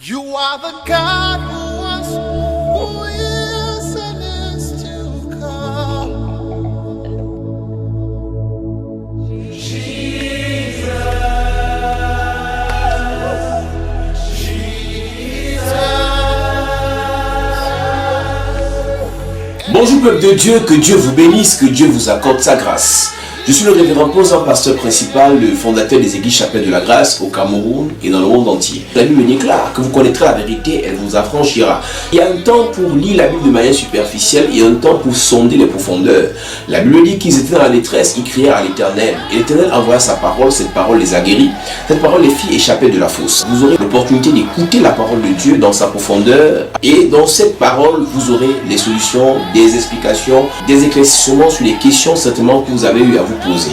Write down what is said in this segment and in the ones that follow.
You are the God who was, who is, and is to come. Bonjour peuple de Dieu, que Dieu vous bénisse, que Dieu vous accorde sa grâce. Je suis le révérend Posant, pasteur principal, le fondateur des églises Chapelle de la Grâce au Cameroun et dans le monde entier. La Bible déclare que vous connaîtrez la vérité, elle vous affranchira. Il y a un temps pour lire la Bible de manière superficielle et un temps pour sonder les profondeurs. La Bible dit qu'ils étaient dans la détresse, ils crièrent à l'Éternel. Et l'Éternel envoya sa parole, cette parole les a guéris. Cette parole les fit échapper de la fosse. Vous aurez l'opportunité d'écouter la parole de Dieu dans sa profondeur. Et dans cette parole, vous aurez les solutions, des explications, des éclaircissements sur les questions certainement que vous avez eu à vous poser.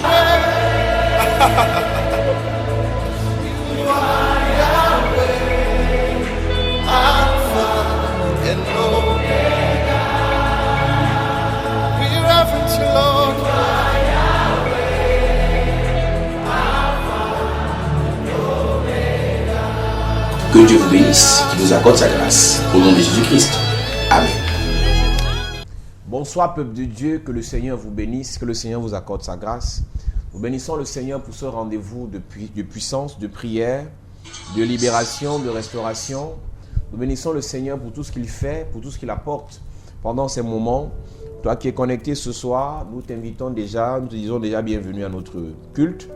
Que Dieu vous bénisse, qu'il vous accorde sa grâce. Au nom de Jésus-Christ. Amen. Bonsoir peuple de Dieu, que le Seigneur vous bénisse, que le Seigneur vous accorde sa grâce. Nous bénissons le Seigneur pour ce rendez-vous de puissance, de prière, de libération, de restauration. Nous bénissons le Seigneur pour tout ce qu'il fait, pour tout ce qu'il apporte pendant ces moments. Toi qui es connecté ce soir, nous t'invitons déjà, nous te disons déjà bienvenue à notre culte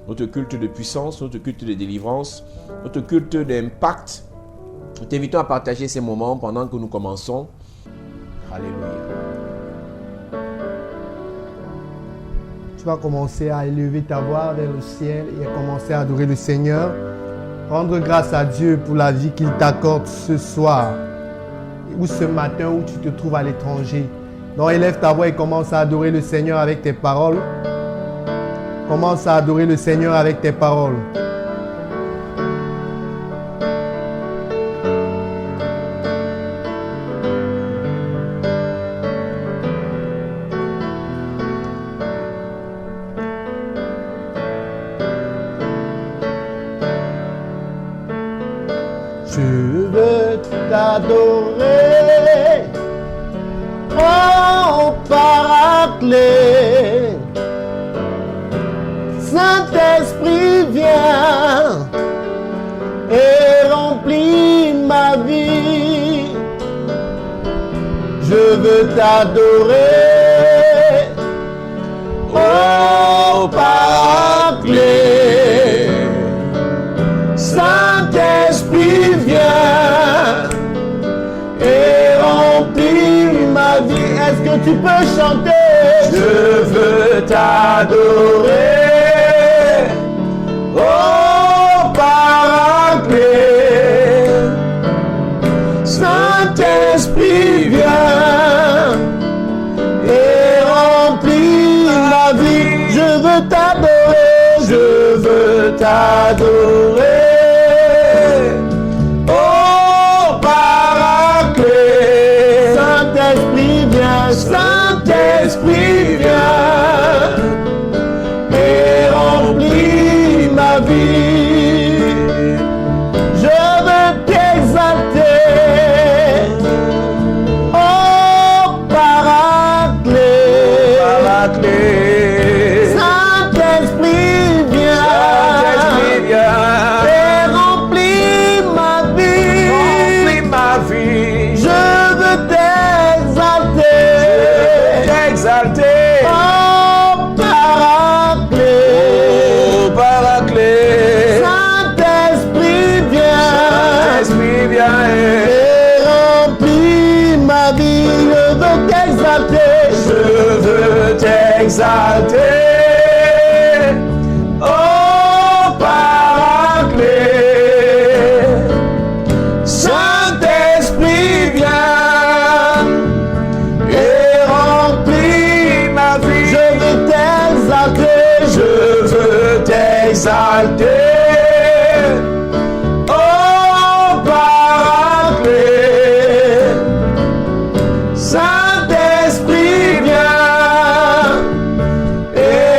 de puissance, notre culte de délivrance, notre culte d'impact. Nous t'invitons à partager ces moments pendant que nous commençons. Alléluia. Tu vas commencer à élever ta voix vers le ciel et à commencer à adorer le Seigneur. Rendre grâce à Dieu pour la vie qu'il t'accorde ce soir ou ce matin où tu te trouves à l'étranger. Donc élève ta voix et commence à adorer le Seigneur avec tes paroles. Commence à adorer le Seigneur avec tes paroles. Je veux t'adorer, oh Paraclet. Saint-Esprit viens et remplis ma vie. Je veux t'adorer, oh Paraclet. Saint-Esprit viens et remplis ma vie. Est-ce que tu peux chanter? Je veux t'adorer, oh Paraclet. Saint-Esprit viens et remplis ma vie. Je veux t'adorer, je veux t'adorer, oh Paraclet. Saint-Esprit viens, Saint-Esprit viens et remplis ma vie. Je veux t'exalter, oh Paraclet. Paraclet. Saint-Esprit viens, et remplis ma vie. Remplis ma vie. Je veux t'exalter, oh Paraclet. Oh Paraclet. Saint-Esprit viens, et remplis ma vie. Je veux t'exalter, je veux t'exalter, oh Paraclet. Saint-Esprit viens et remplis ma vie. Je veux t'exalter, je veux t'exalter, oh Paraclet. Saint-Esprit viens et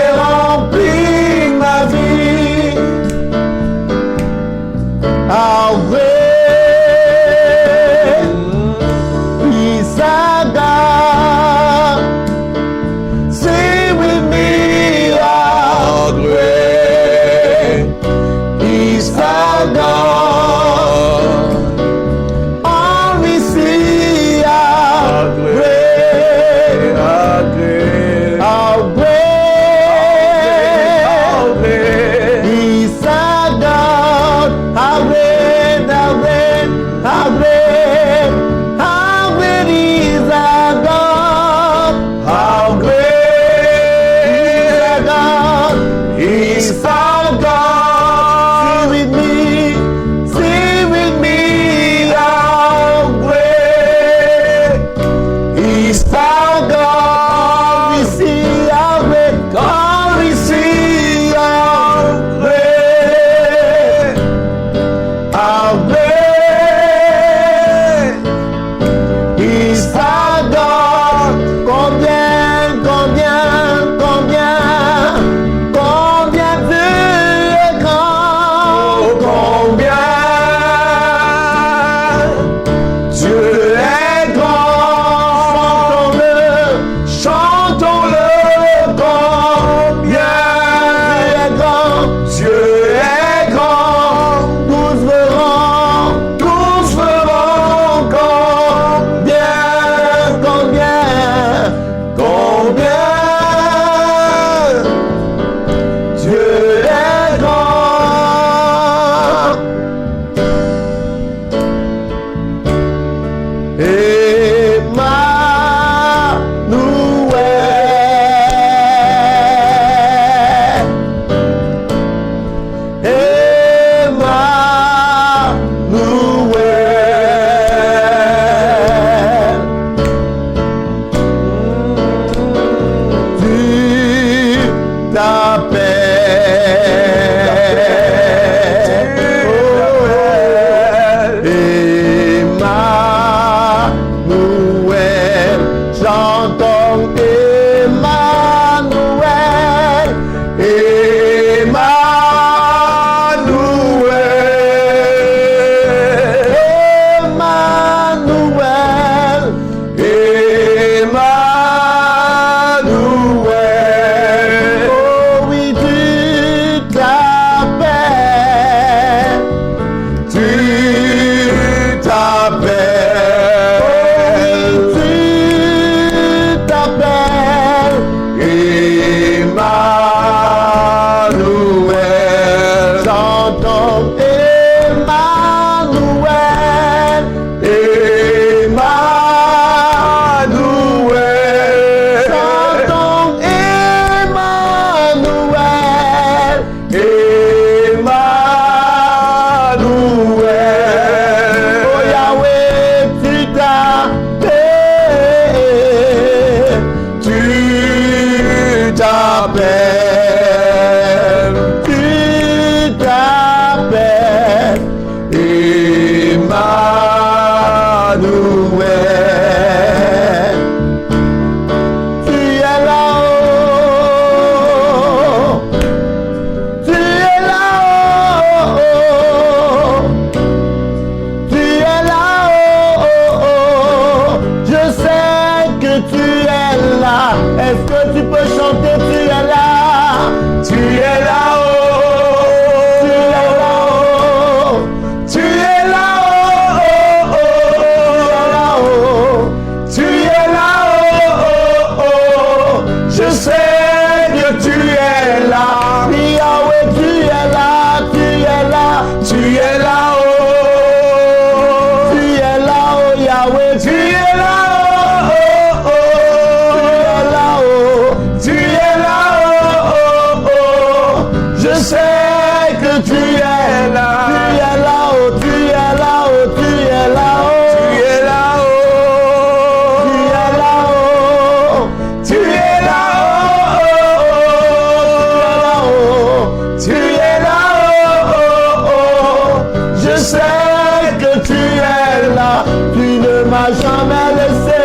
que tu es là. Tu ne m'as jamais laissé,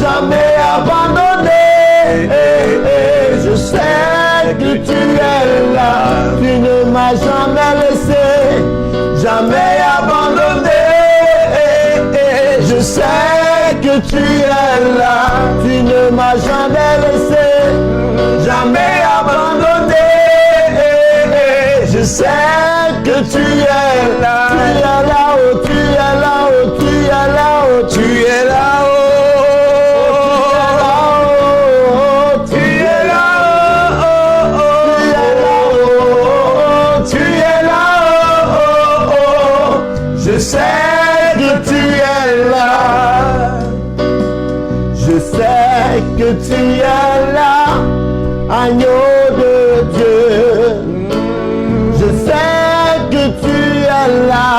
jamais abandonné. Je sais que tu es là. Tu ne m'as jamais laissé, jamais abandonné. Je sais que tu es là. Tu ne m'as jamais laissé, jamais abandonné. Je sais que tu es là. Tu es là-haut, tu es là-haut, tu es là-haut, tu es là-haut. Tu es là-haut, tu es là-haut. Je sais que tu es là. Je sais que tu es là, agneau de Dieu. Je sais que tu es là.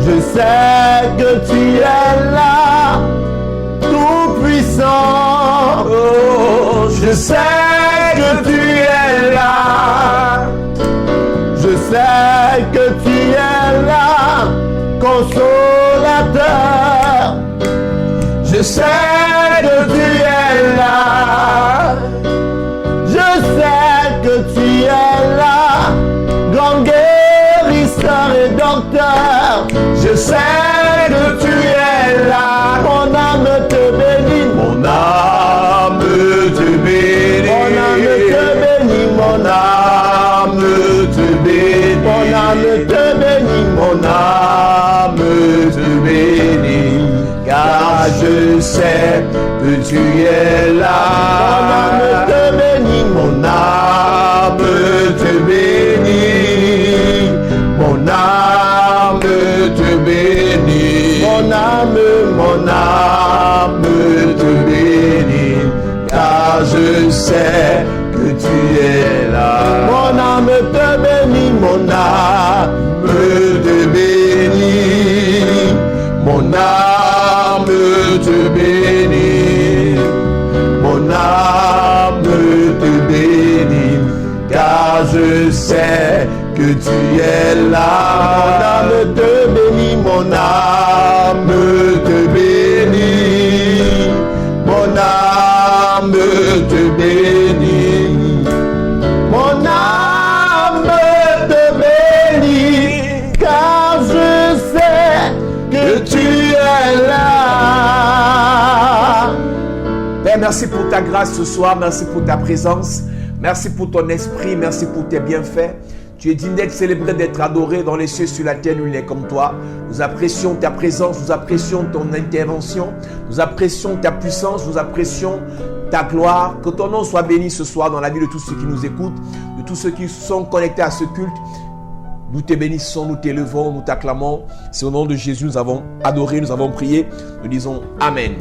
Je sais que tu es là, tout puissant. Oh, je sais que tu es là. Je sais que tu es là, consolateur. Je sais que tu es là. Je sais que tu es là, grand guérisseur et docteur. Je sais que tu es là. Mon âme te bénit, mon âme te bénit. Mon âme te bénit, mon âme te bénit. Mon âme te bénit, mon âme te bénit. Car je sais que tu es là. Mon âme te bénit, mon âme te bénit. Mon âme te bénit. Mon âme te bénit. Car je sais que tu es là. Mon âme te bénit, mon âme te bénit. Mon âme te bénit. Mon âme te bénit. Car je sais que tu es là. Mon âme te bénit, mon âme te bénit. Mon âme te bénit. Mon âme te bénit. Car je sais que tu es là. Père, merci pour ta grâce ce soir, merci pour ta présence, merci pour ton esprit, merci pour tes bienfaits. Tu es digne d'être célébré, d'être adoré dans les cieux, sur la terre, nul n'est comme toi. Nous apprécions ta présence, nous apprécions ton intervention, nous apprécions ta puissance, nous apprécions ta gloire. Que ton nom soit béni ce soir dans la vie de tous ceux qui nous écoutent, de tous ceux qui sont connectés à ce culte. Nous te bénissons, nous t'élevons, nous t'acclamons. C'est au nom de Jésus nous avons adoré, nous avons prié. Nous disons Amen.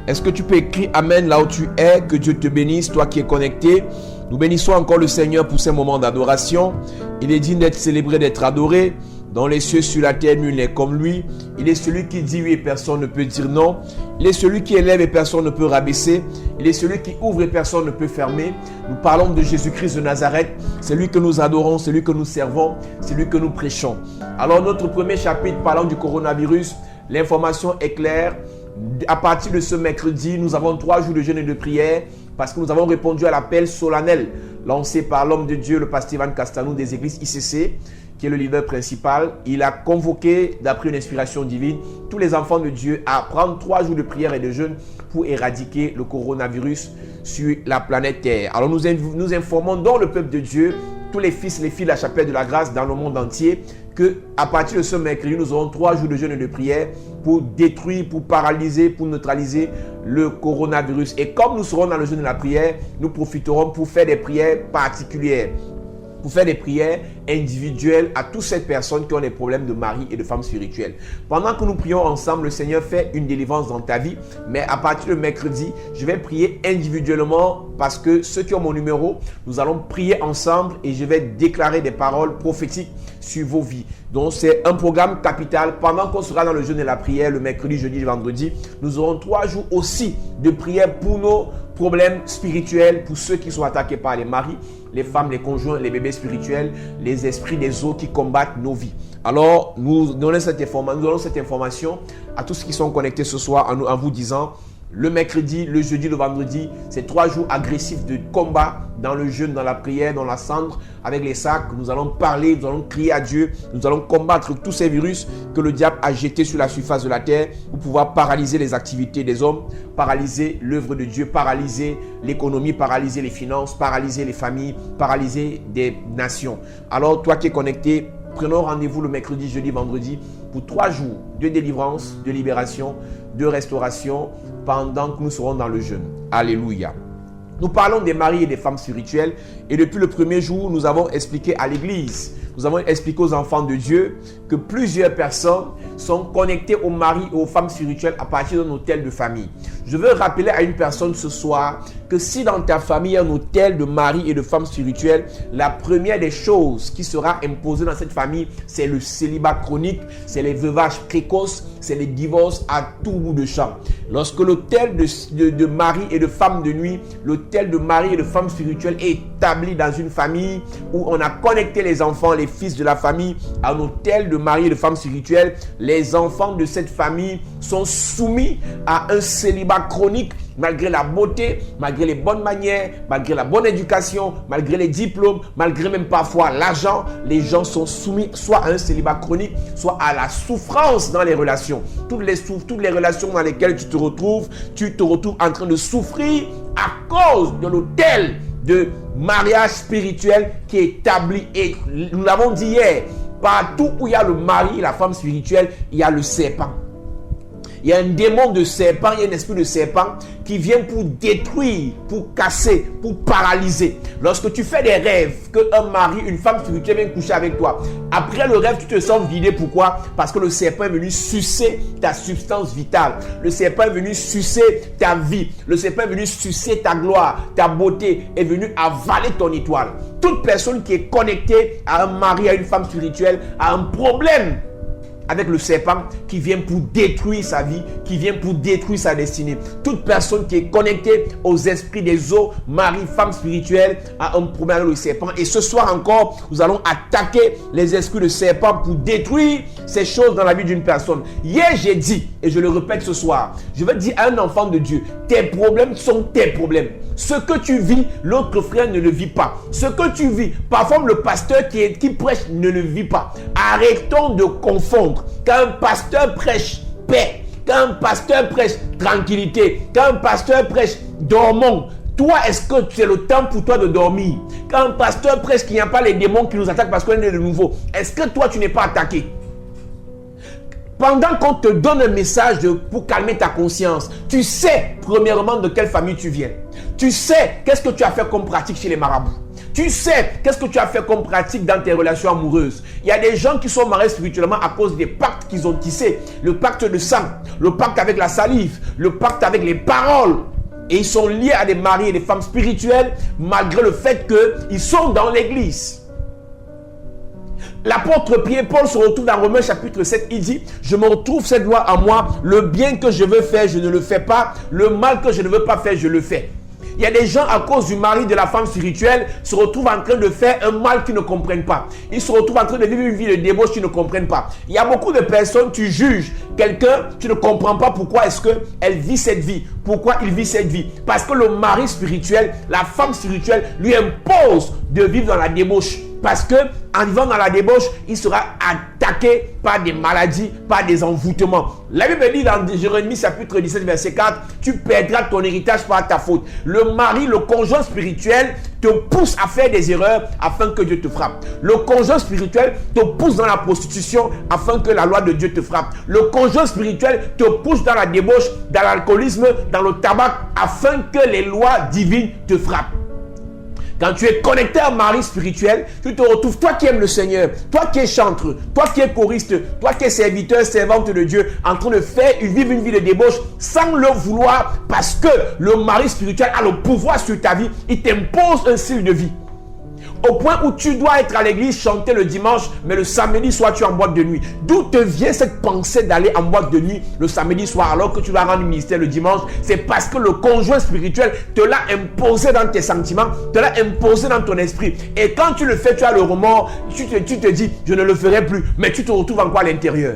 Est-ce que tu peux écrire Amen là où tu es? Que Dieu te bénisse, toi qui es connecté. Nous bénissons encore le Seigneur pour ces moments d'adoration. Il est digne d'être célébré, d'être adoré. Dans les cieux, sur la terre, nul n'est comme lui. Il est celui qui dit oui et personne ne peut dire non. Il est celui qui élève et personne ne peut rabaisser. Il est celui qui ouvre et personne ne peut fermer. Nous parlons de Jésus-Christ de Nazareth. C'est lui que nous adorons, c'est lui que nous servons, c'est lui que nous prêchons. Alors notre premier chapitre parlant du coronavirus, l'information est claire. À partir de ce mercredi, nous avons 3 jours de jeûne et de prière parce que nous avons répondu à l'appel solennel lancé par l'homme de Dieu, le pasteur Ivan Castanou des églises ICC, qui est le leader principal. Il a convoqué, d'après une inspiration divine, tous les enfants de Dieu à prendre 3 jours de prière et de jeûne pour éradiquer le coronavirus sur la planète Terre. Alors nous informons donc le peuple de Dieu, tous les fils et les filles de la chapelle de la grâce dans le monde entier, que à partir de ce mercredi, nous aurons 3 jours de jeûne et de prière pour détruire, pour paralyser, pour neutraliser le coronavirus. Et comme nous serons dans le jeûne et la prière, nous profiterons pour faire des prières particulières, pour faire des prières individuelles à toutes ces personnes qui ont des problèmes de mari et de femme spirituelle. Pendant que nous prions ensemble, le Seigneur fait une délivrance dans ta vie. Mais à partir de mercredi, je vais prier individuellement parce que ceux qui ont mon numéro, nous allons prier ensemble et je vais déclarer des paroles prophétiques sur vos vies. Donc c'est un programme capital. Pendant qu'on sera dans le jeûne et la prière, le mercredi, jeudi, vendredi, nous aurons 3 jours aussi de prière pour nos problèmes spirituels, pour ceux qui sont attaqués par les maris, les femmes, les conjoints, les bébés spirituels, les esprits des eaux qui combattent nos vies. Alors, nous donnons cette information à tous ceux qui sont connectés ce soir en vous disant, le mercredi, le jeudi, le vendredi, c'est 3 jours agressifs de combat dans le jeûne, dans la prière, dans la cendre, avec les sacs. Nous allons parler, nous allons crier à Dieu, nous allons combattre tous ces virus que le diable a jetés sur la surface de la terre pour pouvoir paralyser les activités des hommes, paralyser l'œuvre de Dieu, paralyser l'économie, paralyser les finances, paralyser les familles, paralyser des nations. Alors, toi qui es connecté, prenons rendez-vous le mercredi, jeudi, vendredi pour 3 jours de délivrance, de libération, de restauration pendant que nous serons dans le jeûne. Alléluia. Nous parlons des maris et des femmes spirituelles et depuis le premier jour, nous avons expliqué à l'église, nous avons expliqué aux enfants de Dieu que plusieurs personnes sont connectées aux maris et aux femmes spirituelles à partir d'un hôtel de famille. Je veux rappeler à une personne ce soir que si dans ta famille il y a un hôtel de mari et de femmes spirituelles, la première des choses qui sera imposée dans cette famille, c'est le célibat chronique, c'est les veuvages précoces, c'est les divorces à tout bout de champ. Lorsque l'hôtel de mari et de femmes de nuit, l'hôtel de mari et de femmes spirituelles est établi dans une famille où on a connecté les enfants, les fils de la famille à un hôtel de mari et de femmes spirituelles, les enfants de cette famille sont soumis à un célibat chronique malgré la beauté, malgré les bonnes manières, malgré la bonne éducation, malgré les diplômes, malgré même parfois l'argent, les gens sont soumis soit à un célibat chronique, soit à la souffrance dans les relations. Toutes les relations dans lesquelles tu te retrouves en train de souffrir à cause de l'hôtel de mariage spirituel qui est établi. Et nous l'avons dit hier, partout où il y a le mari et la femme spirituelle, il y a le serpent. Il y a un démon de serpent, il y a un esprit de serpent qui vient pour détruire, pour casser, pour paralyser. Lorsque tu fais des rêves qu'un mari, une femme spirituelle vient coucher avec toi, après le rêve, tu te sens vidé. Pourquoi? Parce que le serpent est venu sucer ta substance vitale. Le serpent est venu sucer ta vie. Le serpent est venu sucer ta gloire, ta beauté, est venu avaler ton étoile. Toute personne qui est connectée à un mari, à une femme spirituelle, a un problème avec le serpent qui vient pour détruire sa vie, qui vient pour détruire sa destinée. Toute personne qui est connectée aux esprits des eaux, mari, femme spirituelle, a un problème avec le serpent. Et ce soir encore, nous allons attaquer les esprits de serpent pour détruire ces choses dans la vie d'une personne. Hier, j'ai dit, et je le répète ce soir, je veux dire à un enfant de Dieu, tes problèmes sont tes problèmes. Ce que tu vis, l'autre frère ne le vit pas. Ce que tu vis, parfois le pasteur qui prêche ne le vit pas. Arrêtons de confondre. Quand un pasteur prêche paix, quand un pasteur prêche tranquillité, quand un pasteur prêche dormons, toi, est-ce que c'est le temps pour toi de dormir? Quand un pasteur prêche qu'il n'y a pas les démons qui nous attaquent parce qu'on est de nouveau, est-ce que toi, tu n'es pas attaqué? Pendant qu'on te donne un message pour calmer ta conscience, tu sais premièrement de quelle famille tu viens. Tu sais qu'est-ce que tu as fait comme pratique chez les marabouts. Tu sais qu'est-ce que tu as fait comme pratique dans tes relations amoureuses. Il y a des gens qui sont mariés spirituellement à cause des pactes qu'ils ont tissés. Le pacte de sang, le pacte avec la salive, le pacte avec les paroles. Et ils sont liés à des maris et des femmes spirituelles malgré le fait qu'ils sont dans l'église. L'apôtre Pierre-Paul se retrouve dans Romains chapitre 7, il dit, je me retrouve cette loi en moi, le bien que je veux faire, je ne le fais pas, le mal que je ne veux pas faire, je le fais. Il y a des gens à cause du mari de la femme spirituelle se retrouvent en train de faire un mal qu'ils ne comprennent pas. Ils se retrouvent en train de vivre une vie de débauche qu'ils ne comprennent pas. Il y a beaucoup de personnes, tu juges quelqu'un, tu ne comprends pas pourquoi est-ce qu'elle vit cette vie. Pourquoi il vit cette vie? Parce que le mari spirituel, la femme spirituelle lui impose de vivre dans la débauche. Parce que en vivant dans la débauche, il sera attaqué par des maladies, par des envoûtements. La Bible dit dans Jérémie chapitre 17 verset 4, tu perdras ton héritage par ta faute. Le mari, le conjoint spirituel te pousse à faire des erreurs afin que Dieu te frappe. Le conjoint spirituel te pousse dans la prostitution afin que la loi de Dieu te frappe. Le conjoint spirituel te pousse dans la débauche, dans l'alcoolisme, dans le tabac afin que les lois divines te frappent. Quand tu es connecté à un mari spirituel, tu te retrouves, toi qui aimes le Seigneur, toi qui es chantre, toi qui es choriste, toi qui es serviteur, servante de Dieu, en train de vivre une vie de débauche sans le vouloir, parce que le mari spirituel a le pouvoir sur ta vie, il t'impose un style de vie. Au point où tu dois être à l'église, chanter le dimanche, mais le samedi soir, tu es en boîte de nuit. D'où te vient cette pensée d'aller en boîte de nuit le samedi soir alors que tu vas rendre ministère le dimanche? C'est parce que le conjoint spirituel te l'a imposé dans tes sentiments, te l'a imposé dans ton esprit. Et quand tu le fais, tu as le remords, tu te dis, je ne le ferai plus. Mais tu te retrouves encore à l'intérieur.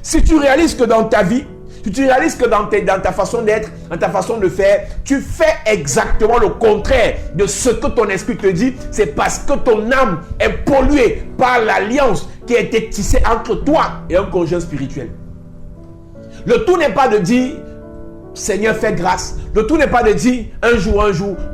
Si tu réalises que dans ta vie, si tu réalises que dans ta façon d'être, dans ta façon de faire, tu fais exactement le contraire de ce que ton esprit te dit, c'est parce que ton âme est polluée par l'alliance qui a été tissée entre toi et un conjoint spirituel. Le tout n'est pas de dire, Seigneur, fais grâce. Le tout n'est pas de dire, un jour.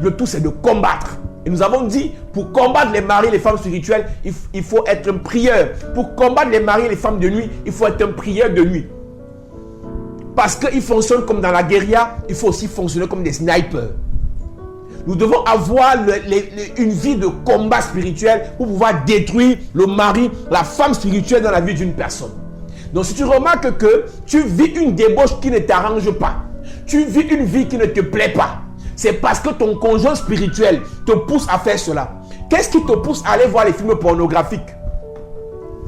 Le tout, c'est de combattre. Et nous avons dit, pour combattre les maris et les femmes spirituelles, il faut être un prieur. Pour combattre les maris et les femmes de nuit, il faut être un prieur de nuit. Parce qu'ils fonctionnent comme dans la guérilla, il faut aussi fonctionner comme des snipers. Nous devons avoir une vie de combat spirituel pour pouvoir détruire le mari, la femme spirituelle dans la vie d'une personne. Donc si tu remarques que tu vis une débauche qui ne t'arrange pas, tu vis une vie qui ne te plaît pas, c'est parce que ton conjoint spirituel te pousse à faire cela. Qu'est-ce qui te pousse à aller voir les films pornographiques?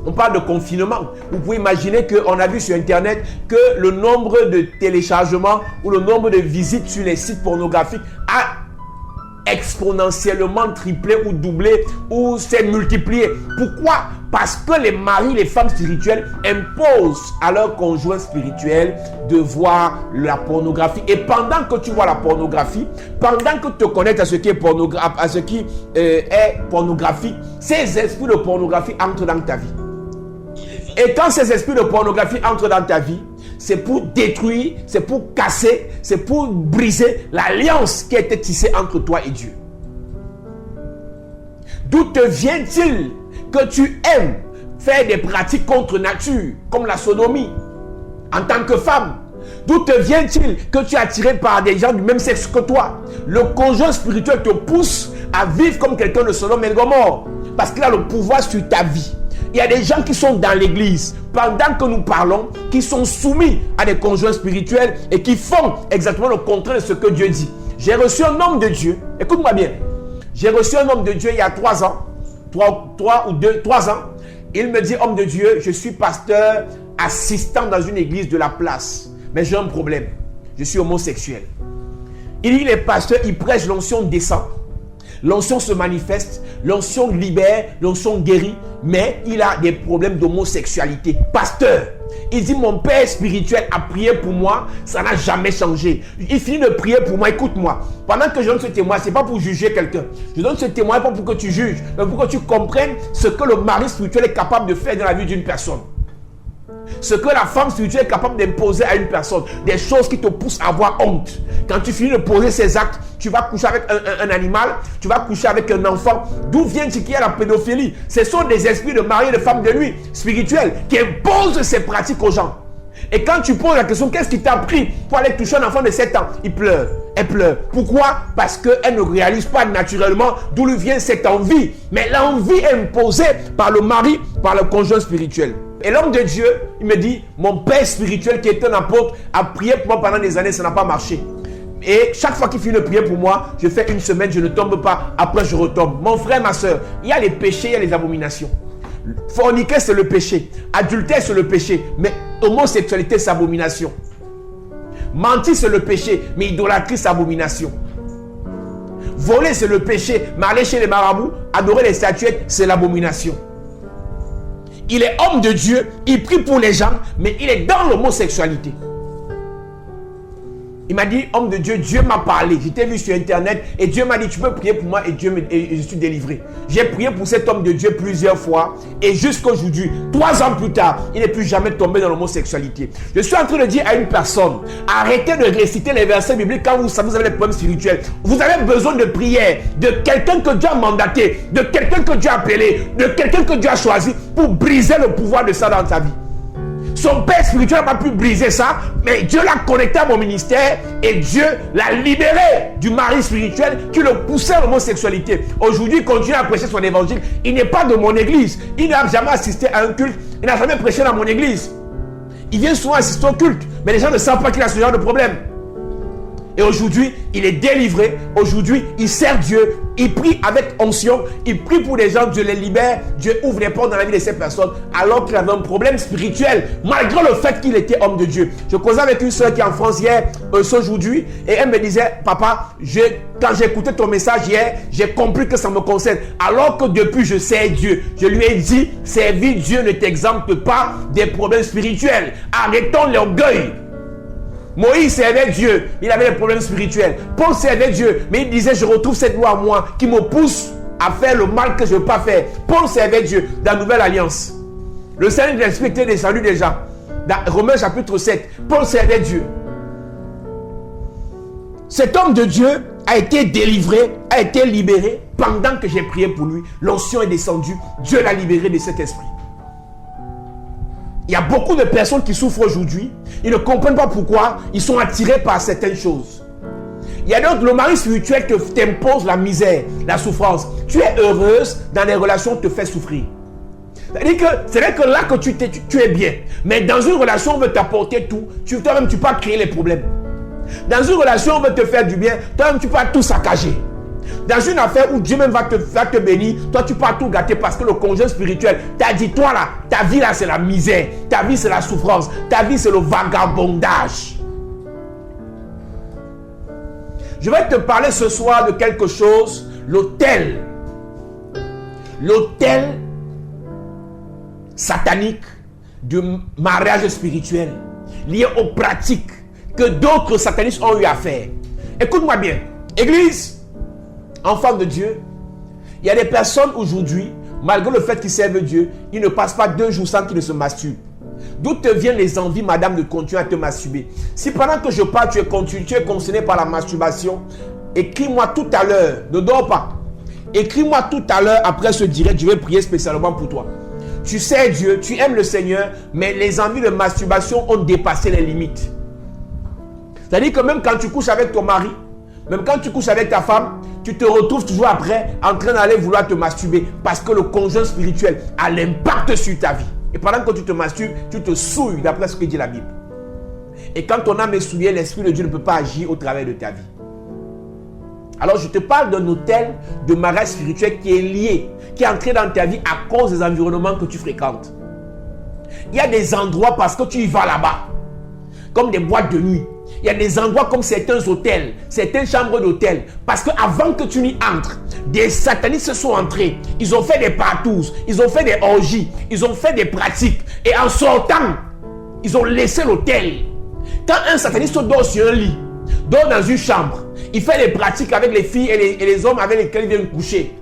On parle de confinement. Vous pouvez imaginer qu'on a vu sur Internet que le nombre de téléchargements ou le nombre de visites sur les sites pornographiques a exponentiellement triplé ou doublé ou s'est multiplié. Pourquoi? Parce que les maris, les femmes spirituelles imposent à leur conjoint spirituel de voir la pornographie. Et pendant que tu vois la pornographie, pendant que tu te connectes à ce qui est pornographique, ces esprits de pornographie entrent dans ta vie. Et quand ces esprits de pornographie entrent dans ta vie, c'est pour détruire, c'est pour casser, c'est pour briser l'alliance qui a été tissée entre toi et Dieu. D'où te vient-il que tu aimes faire des pratiques contre nature, comme la sodomie, en tant que femme? D'où te vient-il que tu es attiré par des gens du même sexe que toi? Le conjoint spirituel te pousse à vivre comme quelqu'un de Sodome et Gomorrhe, parce qu'il a le pouvoir sur ta vie. Il y a des gens qui sont dans l'église, pendant que nous parlons, qui sont soumis à des conjoints spirituels et qui font exactement le contraire de ce que Dieu dit. J'ai reçu un homme de Dieu, écoute-moi bien, j'ai reçu un homme de Dieu il y a 3 ans, 3 ans. Il me dit, homme de Dieu, je suis pasteur assistant dans une église de la place, mais j'ai un problème, je suis homosexuel. Il est pasteur, il prêche, l'onction descend. L'onction se manifeste, l'onction libère, l'onction guérit, mais il a des problèmes d'homosexualité. Pasteur, il dit, mon père spirituel a prié pour moi, ça n'a jamais changé. Il finit de prier pour moi, écoute-moi. Pendant que je donne ce témoin, ce n'est pas pour juger quelqu'un. Je donne ce témoin pas pour que tu juges, mais pour que tu comprennes ce que le mari spirituel est capable de faire dans la vie d'une personne. Ce que la femme spirituelle est capable d'imposer à une personne. Des choses qui te poussent à avoir honte. Quand tu finis de poser ces actes, tu vas coucher avec un animal, tu vas coucher avec un enfant. D'où vient-il qu'il y a la pédophilie? Ce sont des esprits de mari et de femme de nuit spirituels qui imposent ces pratiques aux gens. Et quand tu poses la question, qu'est-ce qui t'a pris pour aller toucher un enfant de 7 ans? Il pleure. Elle pleure. Pourquoi? Parce qu'elle ne réalise pas naturellement d'où lui vient cette envie. Mais l'envie est imposée par le mari, par le conjoint spirituel. Et l'homme de Dieu, il me dit, mon père spirituel qui est un apôtre a prié pour moi pendant des années, ça n'a pas marché. Et chaque fois qu'il finit de prier pour moi, je fais une semaine, je ne tombe pas, après je retombe. Mon frère, ma soeur, il y a les péchés, il y a les abominations. Forniquer, c'est le péché. Adultère, c'est le péché. Mais homosexualité, c'est abomination. Mentir, c'est le péché. Mais idolâtrie, c'est abomination. Voler, c'est le péché. Mais aller chez les marabouts, adorer les statuettes, c'est l'abomination. Il est homme de Dieu, il prie pour les gens, mais il est dans l'homosexualité. Il m'a dit, homme de Dieu, Dieu m'a parlé. Je t'ai vu sur Internet et Dieu m'a dit, tu peux prier pour moi et je suis délivré. J'ai prié pour cet homme de Dieu plusieurs fois et jusqu'aujourd'hui, 3 ans plus tard, il n'est plus jamais tombé dans l'homosexualité. Je suis en train de dire à une personne, arrêtez de réciter les versets bibliques quand vous avez des problèmes spirituels. Vous avez besoin de prière, de quelqu'un que Dieu a mandaté, de quelqu'un que Dieu a appelé, de quelqu'un que Dieu a choisi pour briser le pouvoir de ça dans ta vie. Son père spirituel n'a pas pu briser ça, mais Dieu l'a connecté à mon ministère et Dieu l'a libéré du mari spirituel qui le poussait à l'homosexualité. Aujourd'hui, il continue à prêcher son évangile. Il n'est pas de mon église. Il n'a jamais assisté à un culte. Il n'a jamais prêché dans mon église. Il vient souvent assister au culte, mais les gens ne savent pas qu'il a ce genre de problème. Et aujourd'hui, il est délivré. Aujourd'hui, il sert Dieu. Il prie avec onction. Il prie pour les gens. Dieu les libère. Dieu ouvre les portes dans la vie de ces personnes. Alors qu'il avait un problème spirituel. Malgré le fait qu'il était homme de Dieu. Je causais avec une soeur qui est en France hier, aujourd'hui. Et elle me disait, papa, quand j'ai écouté ton message hier, j'ai compris que ça me concerne. Alors que depuis, je sers Dieu. Je lui ai dit, servir Dieu ne t'exempte pas des problèmes spirituels. Arrêtons l'orgueil. Moïse servait Dieu, il avait des problèmes spirituels. Paul servait Dieu, mais il disait, je retrouve cette loi en moi qui me pousse à faire le mal que je ne veux pas faire. Paul servait Dieu dans la Nouvelle Alliance. Le Seigneur de l'Esprit était descendu déjà. Dans Romains chapitre 7, Paul servait Dieu. Cet homme de Dieu a été délivré, a été libéré pendant que j'ai prié pour lui. L'onction est descendue, Dieu l'a libéré de cet esprit. Il y a beaucoup de personnes qui souffrent aujourd'hui. Ils ne comprennent pas pourquoi. Ils sont attirés par certaines choses. Il y a d'autres, le mari spirituel t'impose la misère, la souffrance. Tu es heureuse dans les relations, te fait souffrir. C'est vrai que là que tu es bien. Mais dans une relation, on veut t'apporter tout. Toi-même, tu peux créer les problèmes. Dans une relation, on veut te faire du bien. Toi-même, tu peux tout saccager. Dans une affaire où Dieu même va te bénir, toi tu peux tout gâter parce que le conjoint spirituel t'a dit, toi là, ta vie là c'est la misère, ta vie c'est la souffrance, ta vie c'est le vagabondage. Je vais te parler ce soir de quelque chose, l'autel satanique du mariage spirituel lié aux pratiques que d'autres satanistes ont eu à faire. Écoute-moi bien, Église, enfants de Dieu, il y a des personnes aujourd'hui, malgré le fait qu'ils servent Dieu, ils ne passent pas 2 jours sans qu'ils ne se masturbent. D'où te viennent les envies, madame, de continuer à te masturber? Si pendant que je parle, tu es concerné par la masturbation, écris-moi tout à l'heure, ne dors pas. Écris-moi tout à l'heure après ce direct, je vais prier spécialement pour toi. Tu sais Dieu, tu aimes le Seigneur, mais les envies de masturbation ont dépassé les limites. C'est-à-dire que même quand tu couches avec ton mari, même quand tu couches avec ta femme, tu te retrouves toujours après en train d'aller vouloir te masturber parce que le conjoint spirituel a l'impact sur ta vie. Et pendant que tu te masturbes, tu te souilles d'après ce que dit la Bible. Et quand ton âme est souillée, l'Esprit de Dieu ne peut pas agir au travers de ta vie. Alors je te parle d'un hôtel de mariage spirituel qui est lié, qui est entré dans ta vie à cause des environnements que tu fréquentes. Il y a des endroits parce que tu y vas là-bas, comme des boîtes de nuit. Il y a des endroits comme certains hôtels, certaines chambres d'hôtel. Parce qu'avant que tu n'y entres, des satanistes se sont entrés. Ils ont fait des partous, ils ont fait des orgies, ils ont fait des pratiques. Et en sortant, ils ont laissé l'hôtel. Quand un sataniste dort sur un lit, dort dans une chambre, il fait des pratiques avec les filles et les hommes avec lesquels il vient coucher.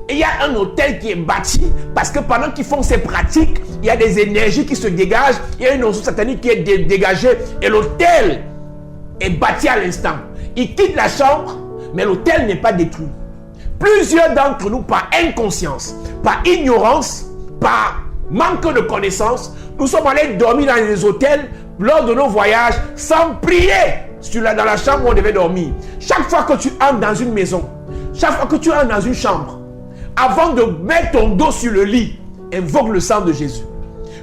Et il y a un hôtel qui est bâti parce que pendant qu'ils font ces pratiques, il y a des énergies qui se dégagent. Il y a une onction satanique qui est dégagée. Et l'hôtel est bâti à l'instant. Il quitte la chambre, mais l'hôtel n'est pas détruit. Plusieurs d'entre nous, par inconscience, par ignorance, par manque de connaissance, nous sommes allés dormir dans les hôtels lors de nos voyages sans prier dans la chambre où on devait dormir. Chaque fois que tu entres dans une maison, chaque fois que tu entres dans une chambre, avant de mettre ton dos sur le lit, invoque le sang de Jésus.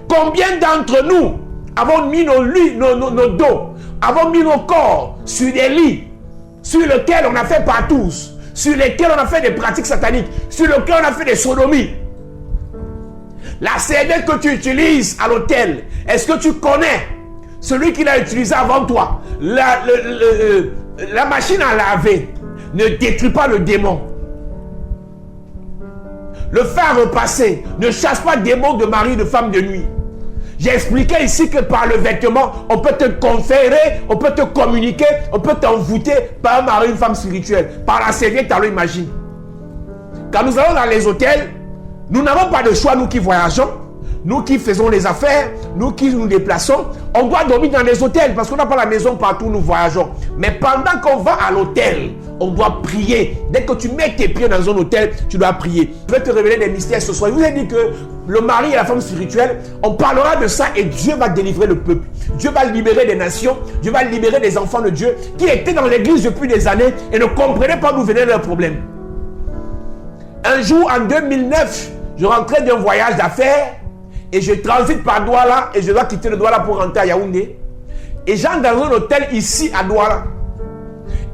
Combien d'entre nous avons mis nos dos, avons mis nos corps sur des lits sur lesquels on a fait partous, sur lesquels on a fait des pratiques sataniques, sur lesquels on a fait des sodomies? La serviette que tu utilises à l'hôtel, est-ce que tu connais celui qui l'a utilisé avant toi? La machine à laver ne détruit pas le démon. Le fer à repasser ne chasse pas démon de mari, de femme de nuit. J'ai expliqué ici que par le vêtement, on peut te conférer, on peut te communiquer, on peut t'envoûter par un mari, une femme spirituelle. Par la serviette, alors imagine. Quand nous allons dans les hôtels, nous n'avons pas de choix, nous qui voyageons, nous qui faisons les affaires, nous qui nous déplaçons. On doit dormir dans les hôtels parce qu'on n'a pas la maison partout où nous voyageons. Mais pendant qu'on va à l'hôtel, on doit prier. Dès que tu mets tes pieds dans un hôtel, tu dois prier. Je vais te révéler des mystères ce soir. Je vous ai dit que le mari et la femme spirituelle, on parlera de ça et Dieu va délivrer le peuple. Dieu va libérer des nations. Dieu va libérer des enfants de Dieu qui étaient dans l'église depuis des années et ne comprenaient pas d'où venaient leurs problèmes. Un jour, en 2009, je rentrais d'un voyage d'affaires et je transite par Douala et je dois quitter le Douala pour rentrer à Yaoundé. Et j'entre dans un hôtel ici à Douala.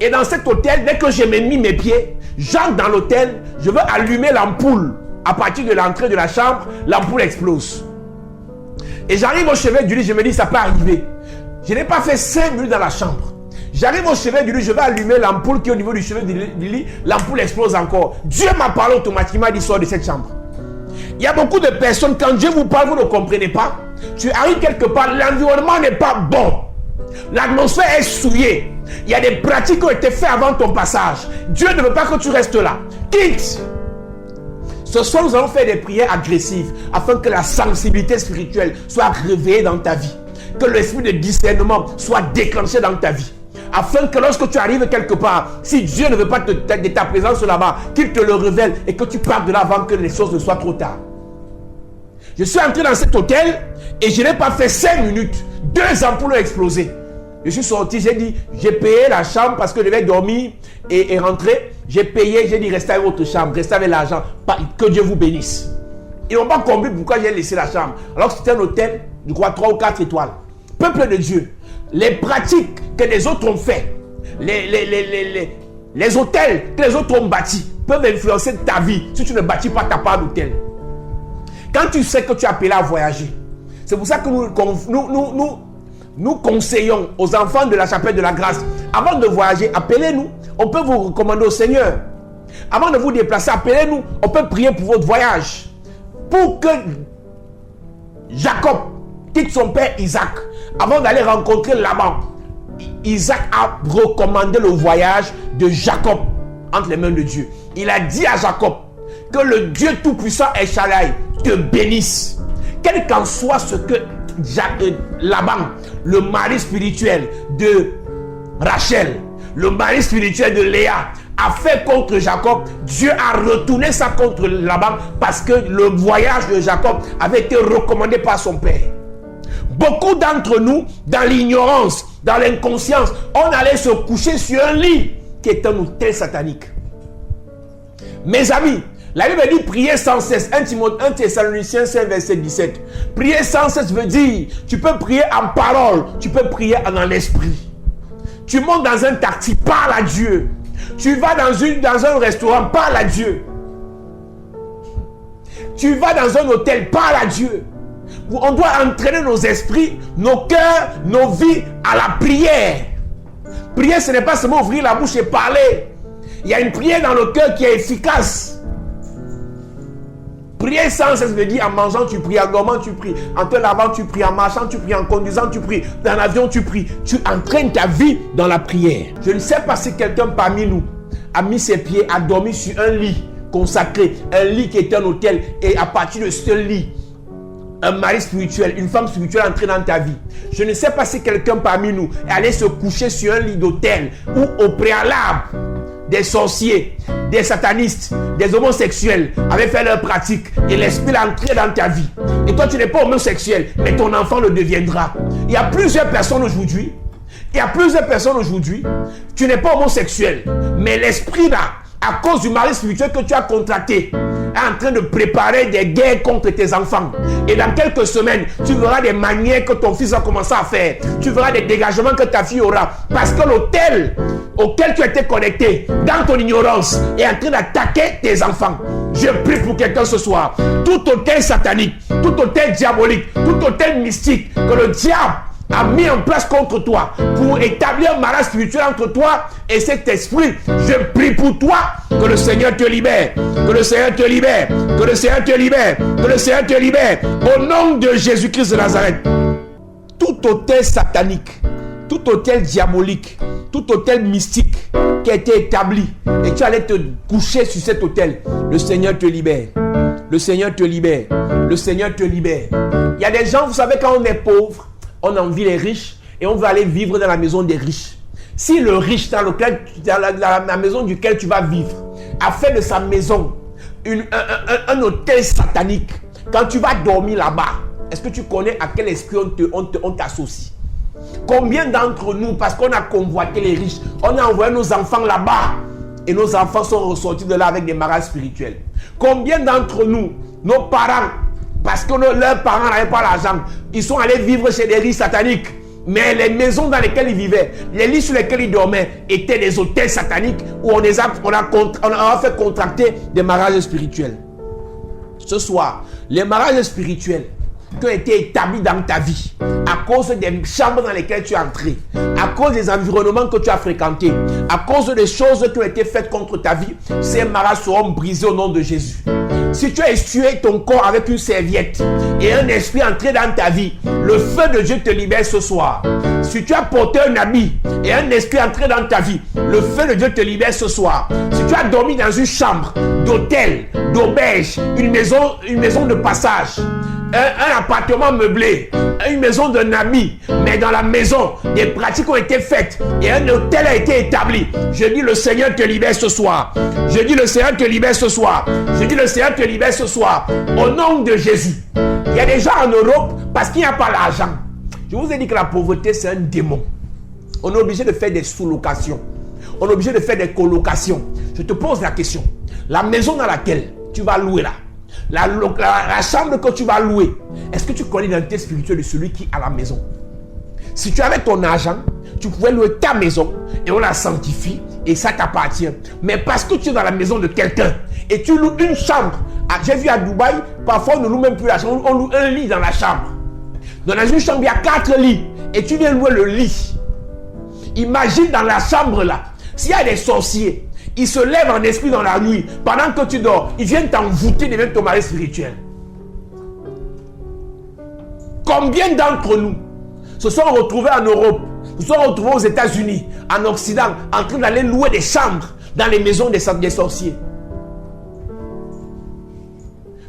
Et dans cet hôtel, dès que j'ai mis mes pieds, j'entre dans l'hôtel, je veux allumer l'ampoule. À partir de l'entrée de la chambre, l'ampoule explose. Et j'arrive au chevet du lit, je me dis, ça peut arriver. Je n'ai pas fait 5 minutes dans la chambre. J'arrive au chevet du lit, je vais allumer l'ampoule qui est au niveau du chevet du lit, l'ampoule explose encore. Dieu m'a parlé automatiquement, il dit, sors de cette chambre. Il y a beaucoup de personnes, quand Dieu vous parle, vous ne comprenez pas. Tu arrives quelque part, l'environnement n'est pas bon. L'atmosphère est souillée. Il y a des pratiques qui ont été faites avant ton passage. Dieu ne veut pas que tu restes là. Quitte. Ce soir, nous allons faire des prières agressives afin que la sensibilité spirituelle soit réveillée dans ta vie. Que l'esprit de discernement soit déclenché dans ta vie. Afin que lorsque tu arrives quelque part, si Dieu ne veut pas de ta présence là-bas, qu'il te le révèle et que tu partes de là avant que les choses ne soient trop tard. Je suis entré dans cet hôtel et je n'ai pas fait 5 minutes. 2 ampoules ont explosé. Je suis sorti, j'ai dit, j'ai payé la chambre parce que je devais dormir et rentrer. J'ai payé, j'ai dit, restez avec votre chambre, restez avec l'argent. Que Dieu vous bénisse. Ils n'ont pas compris pourquoi j'ai laissé la chambre. Alors que c'était un hôtel, je crois, 3 ou 4 étoiles. Peuple de Dieu, les pratiques que les autres ont fait, les hôtels que les autres ont bâtis, peuvent influencer ta vie si tu ne bâtis pas ta part d'hôtel. Quand tu sais que tu es appelé à voyager, c'est pour ça que nous conseillons aux enfants de la chapelle de la grâce, avant de voyager, appelez-nous, on peut vous recommander au Seigneur. Avant de vous déplacer, appelez-nous, on peut prier pour votre voyage. Pour que Jacob quitte son père Isaac, avant d'aller rencontrer Laban, Isaac a recommandé le voyage de Jacob entre les mains de Dieu. Il a dit à Jacob que le Dieu Tout-Puissant El Shaddai te bénisse. Quel qu'en soit ce que Laban, le mari spirituel de Rachel, le mari spirituel de Léa, a fait contre Jacob, Dieu a retourné ça contre Laban parce que le voyage de Jacob avait été recommandé par son père. Beaucoup d'entre nous, dans l'ignorance, dans l'inconscience, on allait se coucher sur un lit qui est un hôtel satanique. Mes amis, la Bible dit prier sans cesse. 1 Thessaloniciens 5 verset 17. Prier sans cesse veut dire, tu peux prier en parole, tu peux prier dans l'esprit. Tu montes dans un taxi, parle à Dieu. Tu vas dans un restaurant, parle à Dieu. Tu vas dans un hôtel, parle à Dieu. On doit entraîner nos esprits, nos cœurs, nos vies à la prière. Prier, ce n'est pas seulement ouvrir la bouche et parler. Il y a une prière dans le cœur qui est efficace. Prier sans cesse veut dire en mangeant tu pries, en dormant tu pries, en te lavant tu pries, en marchant tu pries, en conduisant tu pries, dans l'avion tu pries. Tu entraînes ta vie dans la prière. Je ne sais pas si quelqu'un parmi nous a mis ses pieds, a dormi sur un lit consacré, un lit qui est un hôtel, et à partir de ce lit, un mari spirituel, une femme spirituelle entrée dans ta vie. Je ne sais pas si quelqu'un parmi nous est allé se coucher sur un lit d'hôtel où au préalable, des sorciers, des satanistes, des homosexuels avaient fait leur pratique et l'esprit est entré dans ta vie. Et toi, tu n'es pas homosexuel, mais ton enfant le deviendra. Il y a plusieurs personnes aujourd'hui. Tu n'es pas homosexuel, mais l'esprit là, à cause du mari spirituel que tu as contracté, est en train de préparer des guerres contre tes enfants. Et dans quelques semaines, tu verras des manières que ton fils va commencer à faire. Tu verras des dégagements que ta fille aura. Parce que l'hôtel auquel tu as été connecté, dans ton ignorance, est en train d'attaquer tes enfants. Je prie pour quelqu'un ce soir. Tout hôtel satanique, tout hôtel diabolique, tout hôtel mystique que le diable a mis en place contre toi pour établir un mariage spirituel entre toi et cet esprit, je prie pour toi que le Seigneur te libère, que le Seigneur te libère, que le Seigneur te libère, que le Seigneur te libère au nom de Jésus-Christ de Nazareth. Tout hôtel satanique, tout hôtel diabolique, tout hôtel mystique qui a été établi et tu allais te coucher sur cet hôtel, le Seigneur te libère, le Seigneur te libère, le Seigneur te libère. Il y a des gens, vous savez, quand on est pauvre, on envie les riches et on veut aller vivre dans la maison des riches. Si le riche dans la maison duquel tu vas vivre a fait de sa maison un hôtel satanique, quand tu vas dormir là-bas, est-ce que tu connais à quel esprit on t'associe? Combien d'entre nous, parce qu'on a convoité les riches, on a envoyé nos enfants là-bas et nos enfants sont ressortis de là avec des mariages spirituels? Combien d'entre nous, nos parents, parce que leurs parents n'avaient pas l'argent, ils sont allés vivre chez des riches sataniques Mais les maisons dans lesquelles ils vivaient, les lits sur lesquels ils dormaient étaient des hôtels sataniques où on a fait contracter des mariages spirituels. Ce soir, les mariages spirituels qui ont été établis dans ta vie à cause des chambres dans lesquelles tu es entré, à cause des environnements que tu as fréquentés, à cause des choses qui ont été faites contre ta vie, ces mariages seront brisés au nom de Jésus. Si tu as essuyé ton corps avec une serviette et un esprit entré dans ta vie, le feu de Dieu te libère ce soir. Si tu as porté un habit et un esprit entré dans ta vie, le feu de Dieu te libère ce soir. Si tu as dormi dans une chambre d'hôtel, d'auberge, une maison de passage, un appartement meublé, une maison d'un ami, mais dans la maison, des pratiques ont été faites et un hôtel a été établi. Je dis le Seigneur te libère ce soir. Je dis le Seigneur te libère ce soir. Je dis le Seigneur te libère ce soir. Au nom de Jésus. Il y a des gens en Europe parce qu'il n'y a pas l'argent. Je vous ai dit que la pauvreté c'est un démon. On est obligé de faire des sous-locations. On est obligé de faire des colocations. Je te pose la question. La maison dans laquelle tu vas louer là, la chambre que tu vas louer, est-ce que tu connais l'identité spirituelle de celui qui a la maison? Si tu avais ton argent, tu pouvais louer ta maison et on la sanctifie et ça t'appartient. Mais parce que tu es dans la maison de quelqu'un et tu loues une chambre, j'ai vu à Dubaï, parfois on ne loue même plus la chambre, on loue un lit dans la chambre. Dans une chambre, il y a 4 lits et tu viens louer le lit. Imagine dans la chambre là, s'il y a des sorciers, ils se lèvent en esprit dans la nuit, pendant que tu dors, ils viennent t'envoûter, devenir ton mari spirituel. Combien d'entre nous se sont retrouvés en Europe, se sont retrouvés aux États-Unis, en Occident, en train d'aller louer des chambres dans les maisons des sorciers?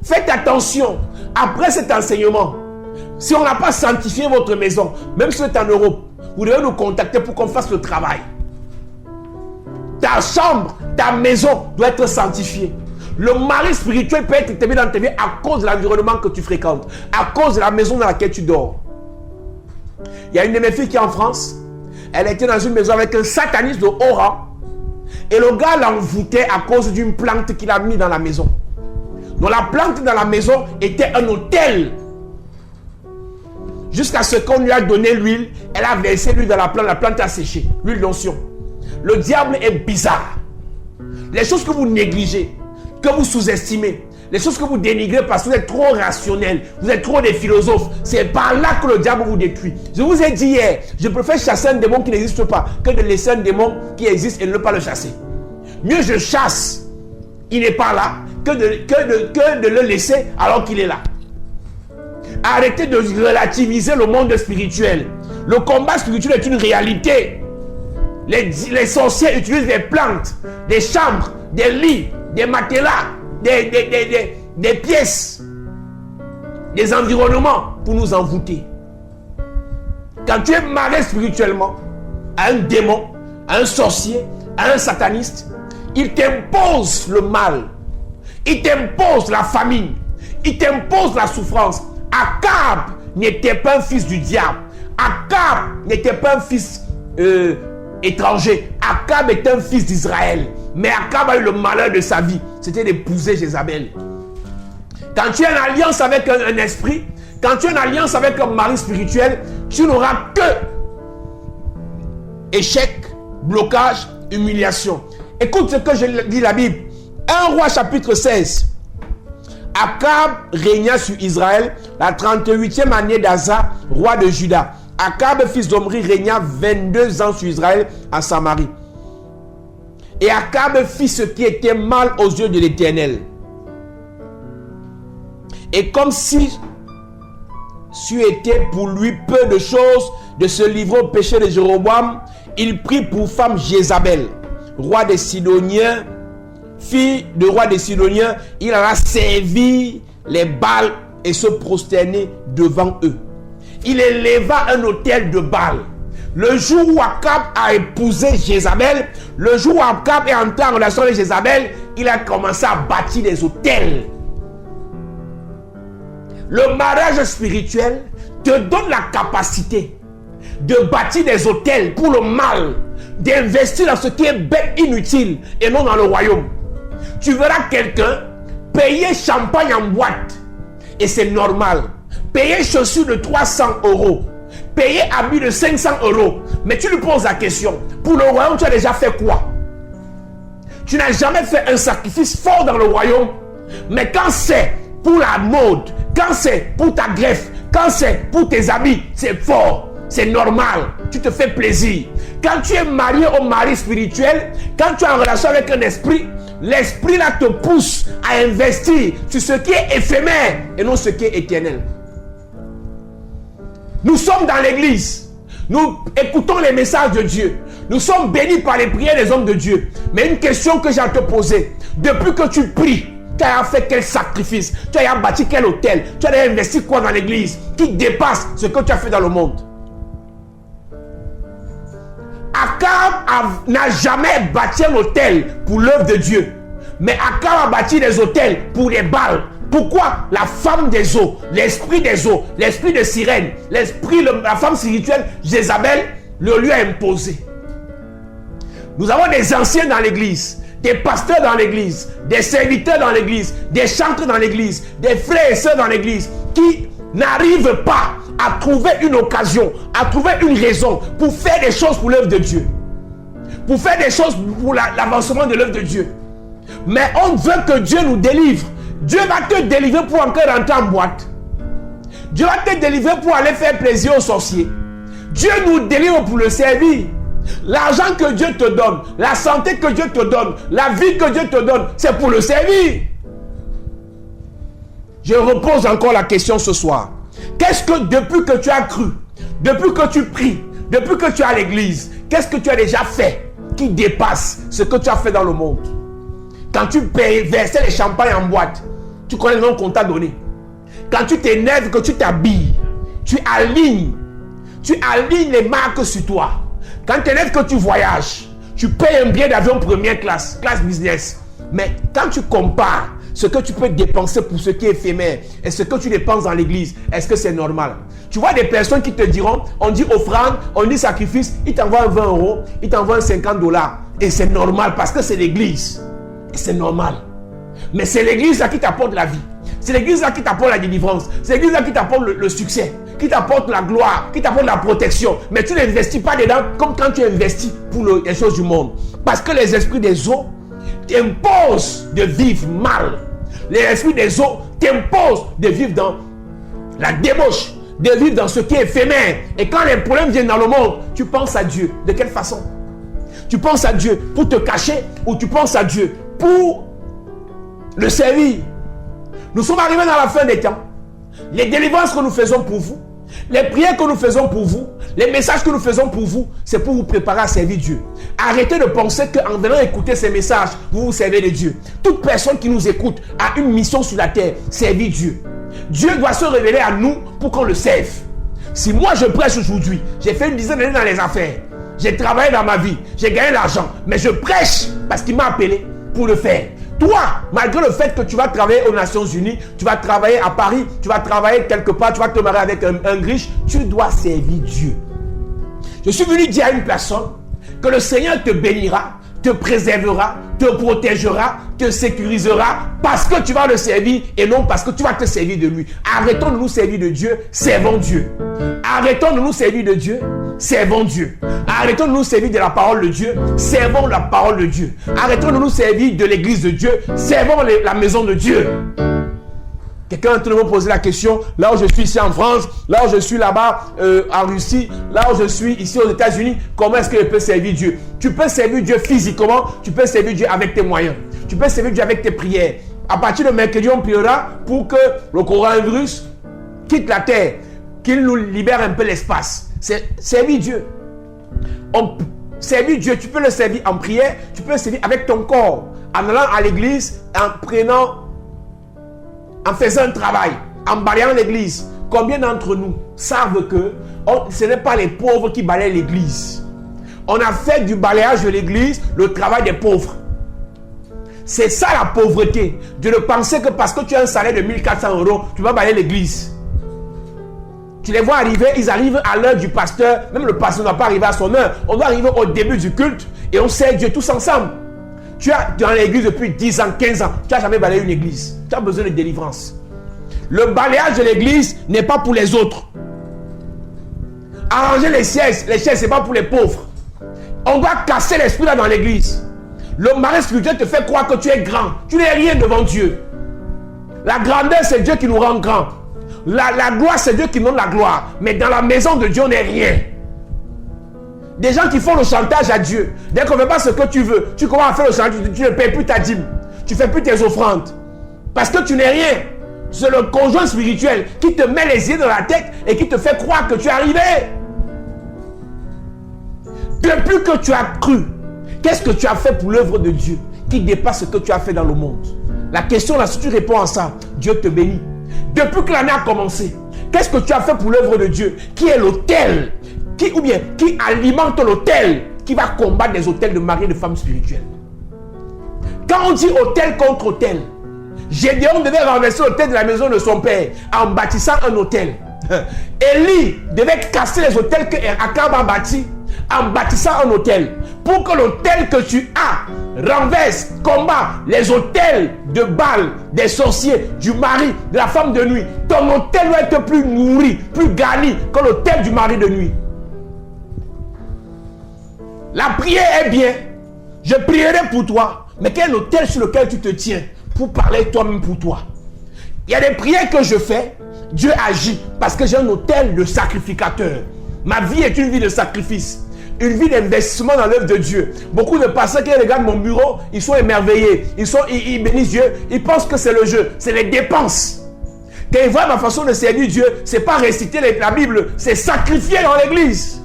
Faites attention, après cet enseignement, si on n'a pas sanctifié votre maison, même si vous êtes en Europe, vous devez nous contacter pour qu'on fasse le travail. Ta chambre, ta maison doit être sanctifiée. Le mari spirituel peut être établi dans ta vie à cause de l'environnement que tu fréquentes, à cause de la maison dans laquelle tu dors. Il y a une de mes filles qui est en France. Elle était dans une maison avec un sataniste de haut rang. Et le gars l'envoûtait à cause d'une plante qu'il a mis dans la maison. Donc la plante dans la maison était un hôtel. Jusqu'à ce qu'on lui a donné l'huile, elle a versé l'huile dans la plante a séché. L'huile d'onction. Le diable est bizarre. Les choses que vous négligez, que vous sous-estimez, les choses que vous dénigrez parce que vous êtes trop rationnel, vous êtes trop des philosophes, c'est par là que le diable vous détruit. Je vous ai dit hier, je préfère chasser un démon qui n'existe pas que de laisser un démon qui existe et ne pas le chasser. Mieux je chasse, il n'est pas là, que de le laisser alors qu'il est là. Arrêtez de relativiser le monde spirituel. Le combat spirituel est une réalité. Les sorciers utilisent des plantes, des chambres, des lits, des matelas, des pièces, des environnements pour nous envoûter. Quand tu es marié spirituellement à un démon, à un sorcier, à un sataniste, il t'impose le mal, il t'impose la famine, il t'impose la souffrance. Akab n'était pas un fils du diable. Akab n'était pas un fils étranger. Akab est un fils d'Israël. Mais Akab a eu le malheur de sa vie. C'était d'épouser Jézabel. Quand tu es en alliance avec un esprit, quand tu es en alliance avec un mari spirituel, tu n'auras que échec, blocage, humiliation. Écoute ce que je dis la Bible. 1 Roi chapitre 16. Akab régna sur Israël la 38e année d'Asa, roi de Juda. Akab, fils d'Omri, régna 22 ans sur Israël à Samarie. Et Akab fit ce qui était mal aux yeux de l'Éternel. Et comme si c'eût été pour lui peu de choses de se livrer au péché de Jéroboam, il prit pour femme Jézabel, roi des Sidoniens, fille de roi des Sidoniens. Il alla servir les Baals et se prosterner devant eux. Il éleva un autel de Baal. Le jour où Akab a épousé Jézabel, le jour où Akab est entré en relation avec Jézabel, il a commencé à bâtir des autels. Le mariage spirituel te donne la capacité de bâtir des autels pour le mal, d'investir dans ce qui est bête, inutile et non dans le royaume. Tu verras quelqu'un payer champagne en boîte et c'est normal. Payer chaussures de 300 €, payé habit de 500 €. Mais tu lui poses la question, pour le royaume, tu as déjà fait quoi? Tu n'as jamais fait un sacrifice fort dans le royaume. Mais quand c'est pour la mode, quand c'est pour ta greffe, quand c'est pour tes amis, c'est fort, c'est normal, tu te fais plaisir. Quand tu es marié au mari spirituel, quand tu es en relation avec un esprit, l'esprit là te pousse à investir sur ce qui est éphémère et non ce qui est éternel. Nous sommes dans l'église, nous écoutons les messages de Dieu, nous sommes bénis par les prières des hommes de Dieu. Mais une question que j'ai à te poser, depuis que tu pries, tu as fait quel sacrifice? Tu as bâti quel hôtel? Tu as investi quoi dans l'église qui dépasse ce que tu as fait dans le monde? Akab n'a jamais bâti un hôtel pour l'œuvre de Dieu. Mais Akab a bâti des hôtels pour les Baals. Pourquoi? La femme des eaux, l'esprit des eaux, l'esprit de sirène, la femme spirituelle, Jézabel, le lui a imposé. Nous avons des anciens dans l'église, des pasteurs dans l'église, des serviteurs dans l'église, des chantres dans l'église, des frères et sœurs dans l'église qui n'arrivent pas à trouver une occasion, à trouver une raison pour faire des choses pour l'œuvre de Dieu, pour faire des choses pour l'avancement de l'œuvre de Dieu. Mais on veut que Dieu nous délivre. Dieu va te délivrer pour encore rentrer en boîte. Dieu va te délivrer pour aller faire plaisir aux sorciers. Dieu nous délivre pour le servir. L'argent que Dieu te donne, la santé que Dieu te donne, la vie que Dieu te donne, c'est pour le servir. Je repose encore la question ce soir. Qu'est-ce que depuis que tu as cru, depuis que tu pries, depuis que tu es à l'église, qu'est-ce que tu as déjà fait qui dépasse ce que tu as fait dans le monde? Quand tu versais les champagnes en boîte, tu connais le nom qu'on t'a donné. Quand tu t'énerves, que tu t'habilles, tu alignes les marques sur toi. Quand tu t'énerves, que tu voyages, tu payes un billet d'avion première classe, classe business. Mais quand tu compares ce que tu peux dépenser pour ce qui est éphémère et ce que tu dépenses dans l'église, est-ce que c'est normal? Tu vois des personnes qui te diront, on dit offrande, on dit sacrifice, ils t'envoient 20 €, ils t'envoient 50 $. Et c'est normal parce que c'est l'église. Et c'est normal. Mais c'est l'église là qui t'apporte la vie. C'est l'église là qui t'apporte la délivrance. C'est l'église là qui t'apporte le succès, qui t'apporte la gloire, qui t'apporte la protection. Mais tu n'investis pas dedans comme quand tu investis pour les choses du monde. Parce que les esprits des eaux t'imposent de vivre mal. Les esprits des eaux t'imposent de vivre dans la débauche, de vivre dans ce qui est éphémère. Et quand les problèmes viennent dans le monde, tu penses à Dieu. De quelle façon? Tu penses à Dieu pour te cacher ou tu penses à Dieu pour le servir? Nous sommes arrivés dans la fin des temps. Les délivrances que nous faisons pour vous, les prières que nous faisons pour vous, les messages que nous faisons pour vous, c'est pour vous préparer à servir Dieu. Arrêtez de penser qu'en venant écouter ces messages, vous vous servez de Dieu. Toute personne qui nous écoute a une mission sur la terre, servir Dieu. Dieu doit se révéler à nous pour qu'on le serve. Si moi je prêche aujourd'hui, j'ai fait une dizaine d'années dans les affaires, j'ai travaillé dans ma vie, j'ai gagné l'argent, mais je prêche parce qu'il m'a appelé pour le faire. Toi, malgré le fait que tu vas travailler aux Nations Unies, tu vas travailler à Paris, tu vas travailler quelque part, tu vas te marier avec un riche, tu dois servir Dieu. Je suis venu dire à une personne que le Seigneur te bénira, te préservera, te protégera, te sécurisera parce que tu vas le servir et non parce que tu vas te servir de lui. Arrêtons de nous servir de Dieu, servons Dieu. Arrêtons de nous servir de Dieu, servons Dieu. Arrêtons de nous servir de la parole de Dieu, servons la parole de Dieu. Arrêtons de nous servir de l'église de Dieu, servons la maison de Dieu. Quelqu'un est en train de me poser la question, là où je suis ici en France, là où je suis là-bas en Russie, là où je suis ici aux États-Unis, comment est-ce que je peux servir Dieu? Tu peux servir Dieu physiquement, tu peux servir Dieu avec tes moyens, tu peux servir Dieu avec tes prières. À partir de mercredi, on priera pour que le coronavirus quitte la terre, qu'il nous libère un peu l'espace. C'est servir Dieu. Servir Dieu, tu peux le servir en prière, tu peux le servir avec ton corps, en allant à l'église, en faisant un travail, en balayant l'église. Combien d'entre nous savent que ce n'est pas les pauvres qui balayent l'église? On a fait du balayage de l'église le travail des pauvres. C'est ça la pauvreté, de ne penser que parce que tu as un salaire de 1400 €, tu vas balayer l'église. Tu les vois arriver, ils arrivent à l'heure du pasteur. Même le pasteur ne doit pas arriver à son heure. On doit arriver au début du culte et on sert Dieu tous ensemble. Tu es dans l'église depuis 10 ans, 15 ans. Tu n'as jamais balayé une église. Tu as besoin de délivrance. Le balayage de l'église n'est pas pour les autres. Arranger les chaises, c'est pas pour les pauvres. On doit casser l'esprit là dans l'église. Le mari spirituel te fait croire que tu es grand. Tu n'es rien devant Dieu. La grandeur, c'est Dieu qui nous rend grand. La gloire, c'est Dieu qui nous donne la gloire. Mais dans la maison de Dieu, on n'est rien. Des gens qui font le chantage à Dieu. Dès qu'on ne fait pas ce que tu veux, tu commences à faire le chantage, tu ne payes plus ta dîme. Tu ne fais plus tes offrandes. Parce que tu n'es rien. C'est le conjoint spirituel qui te met les idées dans la tête et qui te fait croire que tu es arrivé. Depuis que tu as cru, qu'est-ce que tu as fait pour l'œuvre de Dieu qui dépasse ce que tu as fait dans le monde? La question là, si tu réponds à ça, Dieu te bénit. Depuis que l'année a commencé, qu'est-ce que tu as fait pour l'œuvre de Dieu qui est l'autel, qui alimente l'autel, qui va combattre les autels de mari et de femmes spirituelles? Quand on dit autel contre autel, Gédéon devait renverser l'autel de la maison de son père en bâtissant un autel. Élie devait casser les autels que Akab a bâtis en bâtissant un autel. Pour que l'autel que tu as renverse, combat les autels de Baal, des sorciers, du mari, de la femme de nuit. Ton autel doit être plus nourri, plus garni que l'autel du mari de nuit. La prière est bien. Je prierai pour toi. Mais quel autel sur lequel tu te tiens pour parler toi-même pour toi? Il y a des prières que je fais. Dieu agit parce que j'ai un autel de sacrificateur. Ma vie est une vie de sacrifice. Une vie d'investissement dans l'œuvre de Dieu. Beaucoup de pasteurs qui regardent mon bureau, ils sont émerveillés. Ils bénissent Dieu. Ils pensent que c'est le jeu. C'est les dépenses. Quand ils voient ma façon de servir Dieu, c'est pas réciter la Bible, c'est sacrifier dans l'église.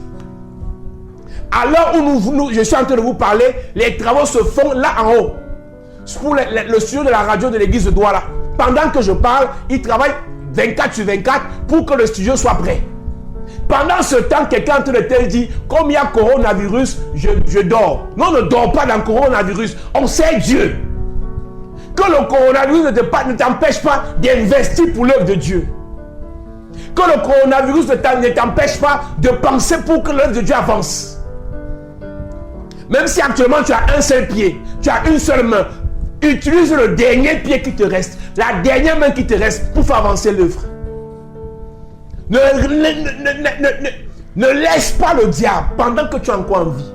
À l'heure où je suis en train de vous parler, les travaux se font là en haut. Pour le studio de la radio de l'église de Douala. Pendant que je parle, ils travaillent 24 sur 24 pour que le studio soit prêt. Pendant ce temps, quelqu'un entre le tel dit, comme il y a coronavirus, je dors. Non, on ne dort pas dans le coronavirus. On sait Dieu. Que le coronavirus ne t'empêche pas d'investir pour l'œuvre de Dieu. Que le coronavirus ne t'empêche pas de penser pour que l'œuvre de Dieu avance. Même si actuellement tu as un seul pied, tu as une seule main, utilise le dernier pied qui te reste, la dernière main qui te reste pour faire avancer l'œuvre. Ne laisse pas le diable, pendant que tu es encore en vie,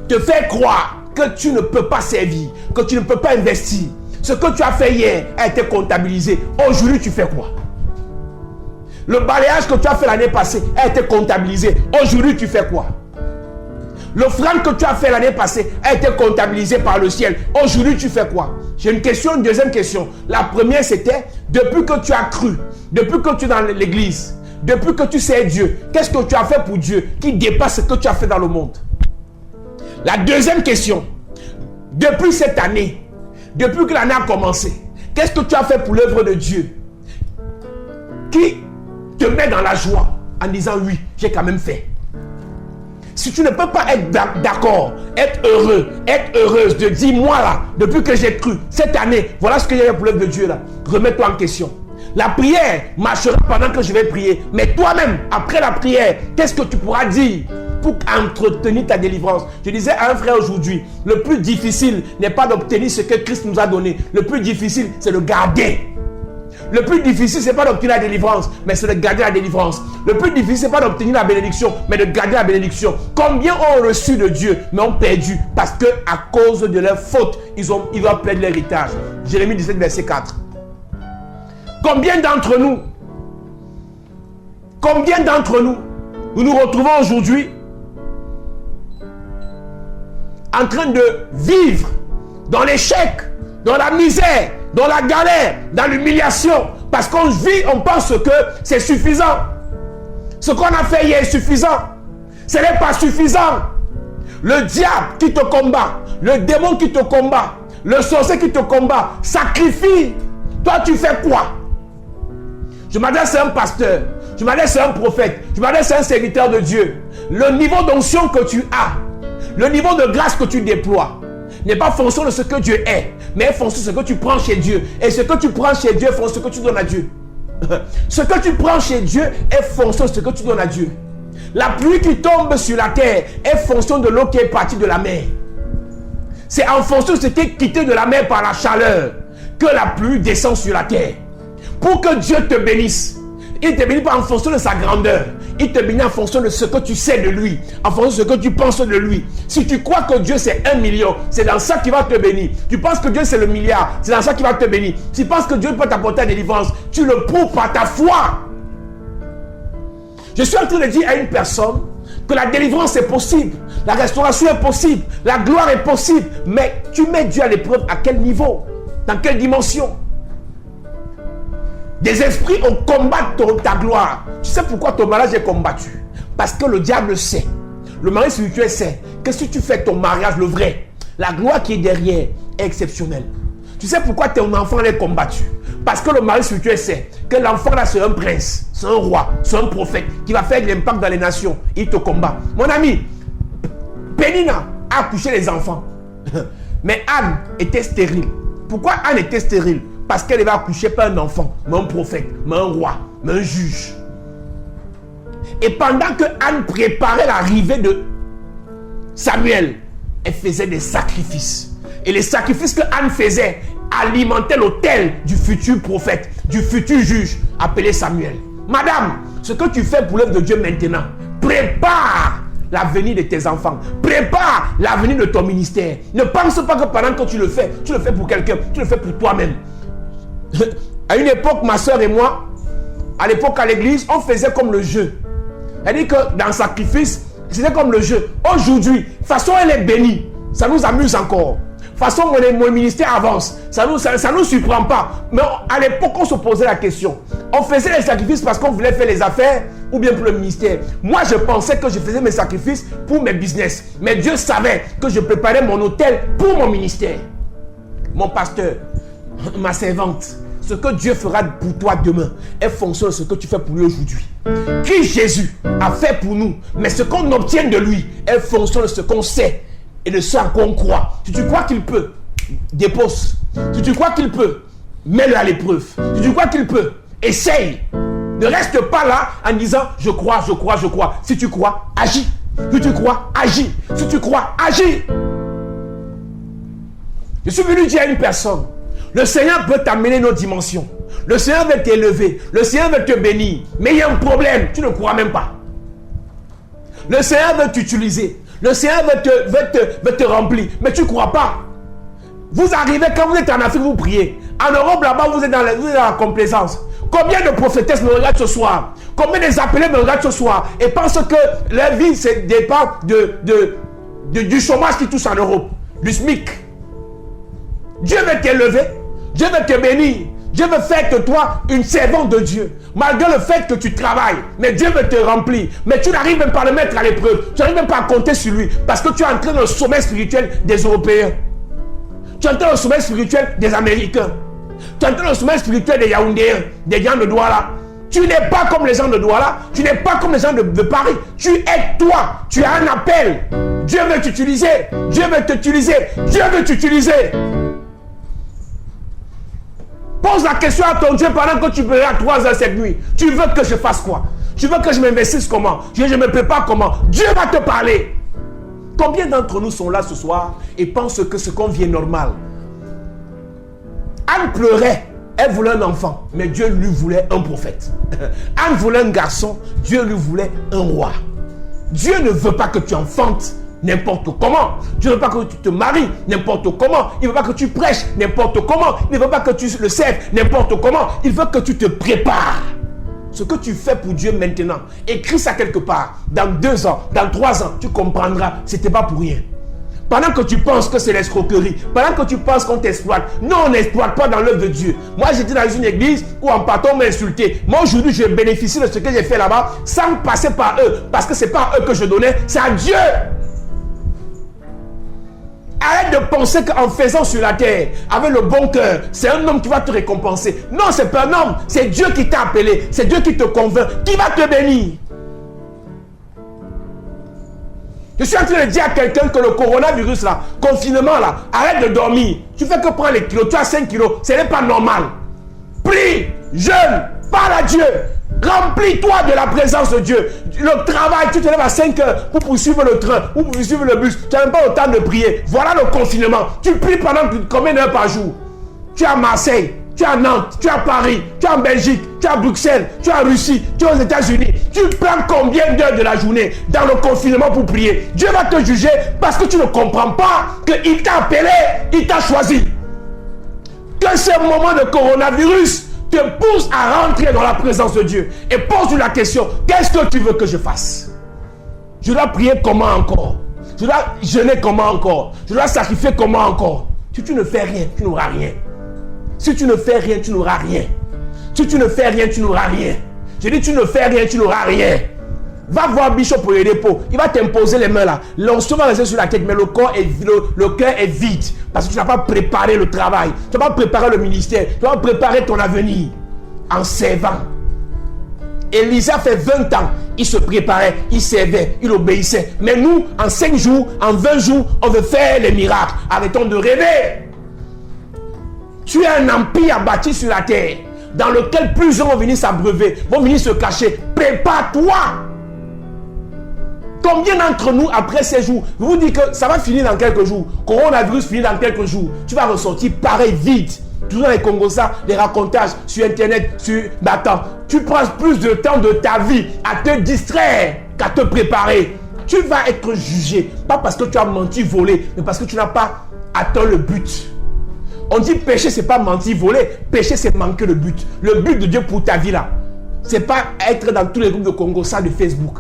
te faire croire que tu ne peux pas servir, que tu ne peux pas investir. Ce que tu as fait hier a été comptabilisé. Aujourd'hui, tu fais quoi? Le balayage que tu as fait l'année passée a été comptabilisé. Aujourd'hui, tu fais quoi? L'offrande que tu as fait l'année passée a été comptabilisée par le ciel. Aujourd'hui, tu fais quoi? J'ai une question, une deuxième question. La première, c'était, depuis que tu as cru, depuis que tu es dans l'église, depuis que tu sais Dieu, qu'est-ce que tu as fait pour Dieu qui dépasse ce que tu as fait dans le monde? La deuxième question, depuis cette année, depuis que l'année a commencé, qu'est-ce que tu as fait pour l'œuvre de Dieu qui te met dans la joie en disant oui, j'ai quand même fait? Si tu ne peux pas être d'accord, être heureux, être heureuse de dire moi là, depuis que j'ai cru, cette année, voilà ce que j'ai fait pour l'œuvre de Dieu là, remets-toi en question. La prière marchera pendant que je vais prier. Mais toi-même, après la prière, qu'est-ce que tu pourras dire pour entretenir ta délivrance? Je disais à un frère aujourd'hui, le plus difficile n'est pas d'obtenir ce que Christ nous a donné. Le plus difficile, c'est de garder. Le plus difficile, ce n'est pas d'obtenir la délivrance, mais c'est de garder la délivrance. Le plus difficile, ce n'est pas d'obtenir la bénédiction, mais de garder la bénédiction. Combien ont reçu de Dieu, mais ont perdu parce qu'à cause de leur faute, ils doivent perdre l'héritage. Jérémie 17, verset 4. Combien d'entre nous, nous nous retrouvons aujourd'hui en train de vivre dans l'échec, dans la misère, dans la galère, dans l'humiliation, parce qu'on vit, on pense que c'est suffisant. Ce qu'on a fait hier est suffisant. Ce n'est pas suffisant. Le diable qui te combat, le démon qui te combat, le sorcier qui te combat, sacrifie. Toi, tu fais quoi? Je m'adresse à un pasteur, je m'adresse à un prophète, je m'adresse à un serviteur de Dieu. Le niveau d'onction que tu as, le niveau de grâce que tu déploies, n'est pas fonction de ce que Dieu est, mais fonction de ce que tu prends chez Dieu. Et ce que tu prends chez Dieu est fonction de ce que tu donnes à Dieu. Ce que tu prends chez Dieu est fonction de ce que tu donnes à Dieu. La pluie qui tombe sur la terre est fonction de l'eau qui est partie de la mer. C'est en fonction de ce qui est quitté de la mer par la chaleur que la pluie descend sur la terre. Pour que Dieu te bénisse, il ne te bénit pas en fonction de sa grandeur, Il te bénit en fonction de ce que tu sais de lui, en fonction de ce que tu penses de lui. Si tu crois que Dieu c'est 1 million, c'est dans ça qu'il va te bénir. Tu penses que Dieu c'est le milliard, c'est dans ça qu'il va te bénir. Si tu penses que Dieu peut t'apporter la délivrance, tu le prouves par ta foi. Je suis en train de dire à une personne que la délivrance est possible, la restauration est possible, la gloire est possible, mais tu mets Dieu à l'épreuve à quel niveau? Dans quelle dimension? Des esprits ont combattu ta gloire. Tu sais pourquoi ton mariage est combattu? Parce que le diable sait, le mari spirituel sait que si tu fais ton mariage, le vrai, la gloire qui est derrière est exceptionnelle. Tu sais pourquoi ton enfant est combattu? Parce que le mari spirituel sait que l'enfant là c'est un prince, c'est un roi, c'est un prophète qui va faire de l'impact dans les nations. Il te combat. Mon ami, Pénina a accouché les enfants. Mais Anne était stérile. Pourquoi Anne était stérile? Parce qu'elle devait accoucher pas un enfant, mais un prophète, mais un roi, mais un juge. Et pendant que Anne préparait l'arrivée de Samuel, elle faisait des sacrifices. Et les sacrifices que Anne faisait alimentaient l'autel du futur prophète, du futur juge, appelé Samuel. Madame, ce que tu fais pour l'œuvre de Dieu maintenant, prépare l'avenir de tes enfants. Prépare l'avenir de ton ministère. Ne pense pas que pendant que tu le fais pour quelqu'un, tu le fais pour toi-même. À une époque, ma soeur et moi, à l'époque à l'église, on faisait comme le jeu. Elle dit que dans le sacrifice, c'était comme le jeu. Aujourd'hui, de toute façon, elle est bénie. Ça nous amuse encore. De toute façon, mon ministère avance. Ça nous surprend pas. Mais à l'époque, on se posait la question. On faisait les sacrifices parce qu'on voulait faire les affaires ou bien pour le ministère. Moi, je pensais que je faisais mes sacrifices pour mes business. Mais Dieu savait que je préparais mon hôtel pour mon ministère. Mon pasteur, ma servante, ce que Dieu fera pour toi demain est fonction de ce que tu fais pour lui aujourd'hui. Christ Jésus a fait pour nous, mais ce qu'on obtient de lui est fonction de ce qu'on sait et de ce à quoi on croit. Si tu crois qu'il peut, dépose. Si tu crois qu'il peut, mets-le à l'épreuve. Si tu crois qu'il peut, essaye. Ne reste pas là en disant je crois, je crois, je crois. Si tu crois, agis. Si tu crois, agis. Si tu crois, agis. Je suis venu dire à une personne, le Seigneur peut t'amener une autre dimension. Le Seigneur veut t'élever. Le Seigneur veut te bénir. Mais il y a un problème. Tu ne crois même pas. Le Seigneur veut t'utiliser. Le Seigneur veut te remplir. Mais tu ne crois pas. Vous arrivez, quand vous êtes en Afrique, vous priez. En Europe, là-bas, vous êtes dans la complaisance. Combien de prophétesses me regardent ce soir? Combien des appelés me regardent ce soir et pensent que leur vie, c'est dépend du chômage qui touche en Europe. Du SMIC. Dieu veut t'élever. Dieu veut te bénir. Dieu veut faire de toi une servante de Dieu. Malgré le fait que tu travailles. Mais Dieu veut te remplir. Mais tu n'arrives même pas à le mettre à l'épreuve. Tu n'arrives même pas à compter sur lui. Parce que tu es entré dans le sommet spirituel des Européens. Tu es entré dans le sommet spirituel des Américains. Tu es entré dans le sommet spirituel des Yaoundéens. Des gens de Douala. Tu n'es pas comme les gens de Douala. Tu n'es pas comme les gens de Paris. Tu es toi. Tu as un appel. Dieu veut t'utiliser. Dieu veut t'utiliser. Dieu veut t'utiliser. Pose la question à ton Dieu pendant que tu pleurais à 3 heures cette nuit. Tu veux que je fasse quoi? Tu veux que je m'investisse comment? Je me prépare comment? Dieu va te parler. Combien d'entre nous sont là ce soir et pensent que ce qu'on vit est normal? Anne pleurait. Elle voulait un enfant, mais Dieu lui voulait un prophète. Anne voulait un garçon, Dieu lui voulait un roi. Dieu ne veut pas que tu enfantes n'importe comment. Dieu ne veut pas que tu te maries n'importe comment. Il ne veut pas que tu prêches n'importe comment. Il ne veut pas que tu le serves n'importe comment. Il veut que tu te prépares. Ce que tu fais pour Dieu maintenant, écris ça quelque part. Dans 2 ans, dans 3 ans, tu comprendras. Ce n'était pas pour rien. Pendant que tu penses que c'est l'escroquerie, pendant que tu penses qu'on t'exploite, non, on n'exploite pas dans l'œuvre de Dieu. Moi, j'étais dans une église où en partant, on m'a insulté. Moi, aujourd'hui, je bénéficie de ce que j'ai fait là-bas sans passer par eux. Parce que ce n'est pas à eux que je donnais, c'est à Dieu. Arrête de penser qu'en faisant sur la terre, avec le bon cœur, c'est un homme qui va te récompenser. Non, ce n'est pas un homme, c'est Dieu qui t'a appelé, c'est Dieu qui te convainc, qui va te bénir. Je suis en train de dire à quelqu'un que le coronavirus là, confinement là, arrête de dormir. Tu fais que prendre les kilos, tu as 5 kilos, ce n'est pas normal. Prie, jeûne, parle à Dieu. Remplis-toi de la présence de Dieu. Le travail, tu te lèves à 5 heures pour poursuivre le train, ou pour poursuivre le bus. Tu n'as même pas le temps de prier. Voilà le confinement. Tu pries pendant combien d'heures par jour? Tu es à Marseille, tu es à Nantes, tu es à Paris, tu es en Belgique, tu es à Bruxelles, tu es en Russie, tu es aux États-Unis. Tu prends combien d'heures de la journée dans le confinement pour prier? Dieu va te juger parce que tu ne comprends pas qu'il t'a appelé, il t'a choisi. Que ce moment de coronavirus te pousse à rentrer dans la présence de Dieu et pose-lui la question, qu'est-ce que tu veux que je fasse? Je dois prier comment encore? Je dois jeûner comment encore? Je dois sacrifier comment encore? Si tu ne fais rien, tu n'auras rien. Si tu ne fais rien, tu n'auras rien. Si tu ne fais rien, tu n'auras rien. Je dis, tu ne fais rien, tu n'auras rien. Va voir Bishop pour le dépôt. Il va t'imposer les mains là. L'onction va rester sur la tête, mais le cœur est vide. Parce que tu n'as pas préparé le travail. Tu n'as pas préparé le ministère. Tu n'as pas préparé ton avenir. En servant. Élisa fait 20 ans. Il se préparait, il servait, il obéissait. Mais nous, en 5 jours, en 20 jours, on veut faire les miracles. Arrêtons de rêver. Tu as un empire bâti sur la terre, dans lequel plusieurs vont venir s'abreuver, vont venir se cacher. Prépare-toi. Combien d'entre nous, après ces jours, vous dites que ça va finir dans quelques jours, coronavirus finit dans quelques jours, tu vas ressortir pareil, vide. Toujours les Congosa, les racontages sur Internet, sur... Mais attends, tu prends plus de temps de ta vie à te distraire qu'à te préparer. Tu vas être jugé, pas parce que tu as menti, volé, mais parce que tu n'as pas atteint le but. On dit péché, c'est pas mentir, voler. Péché, c'est manquer le but. Le but de Dieu pour ta vie là, c'est pas être dans tous les groupes de Congosa de Facebook.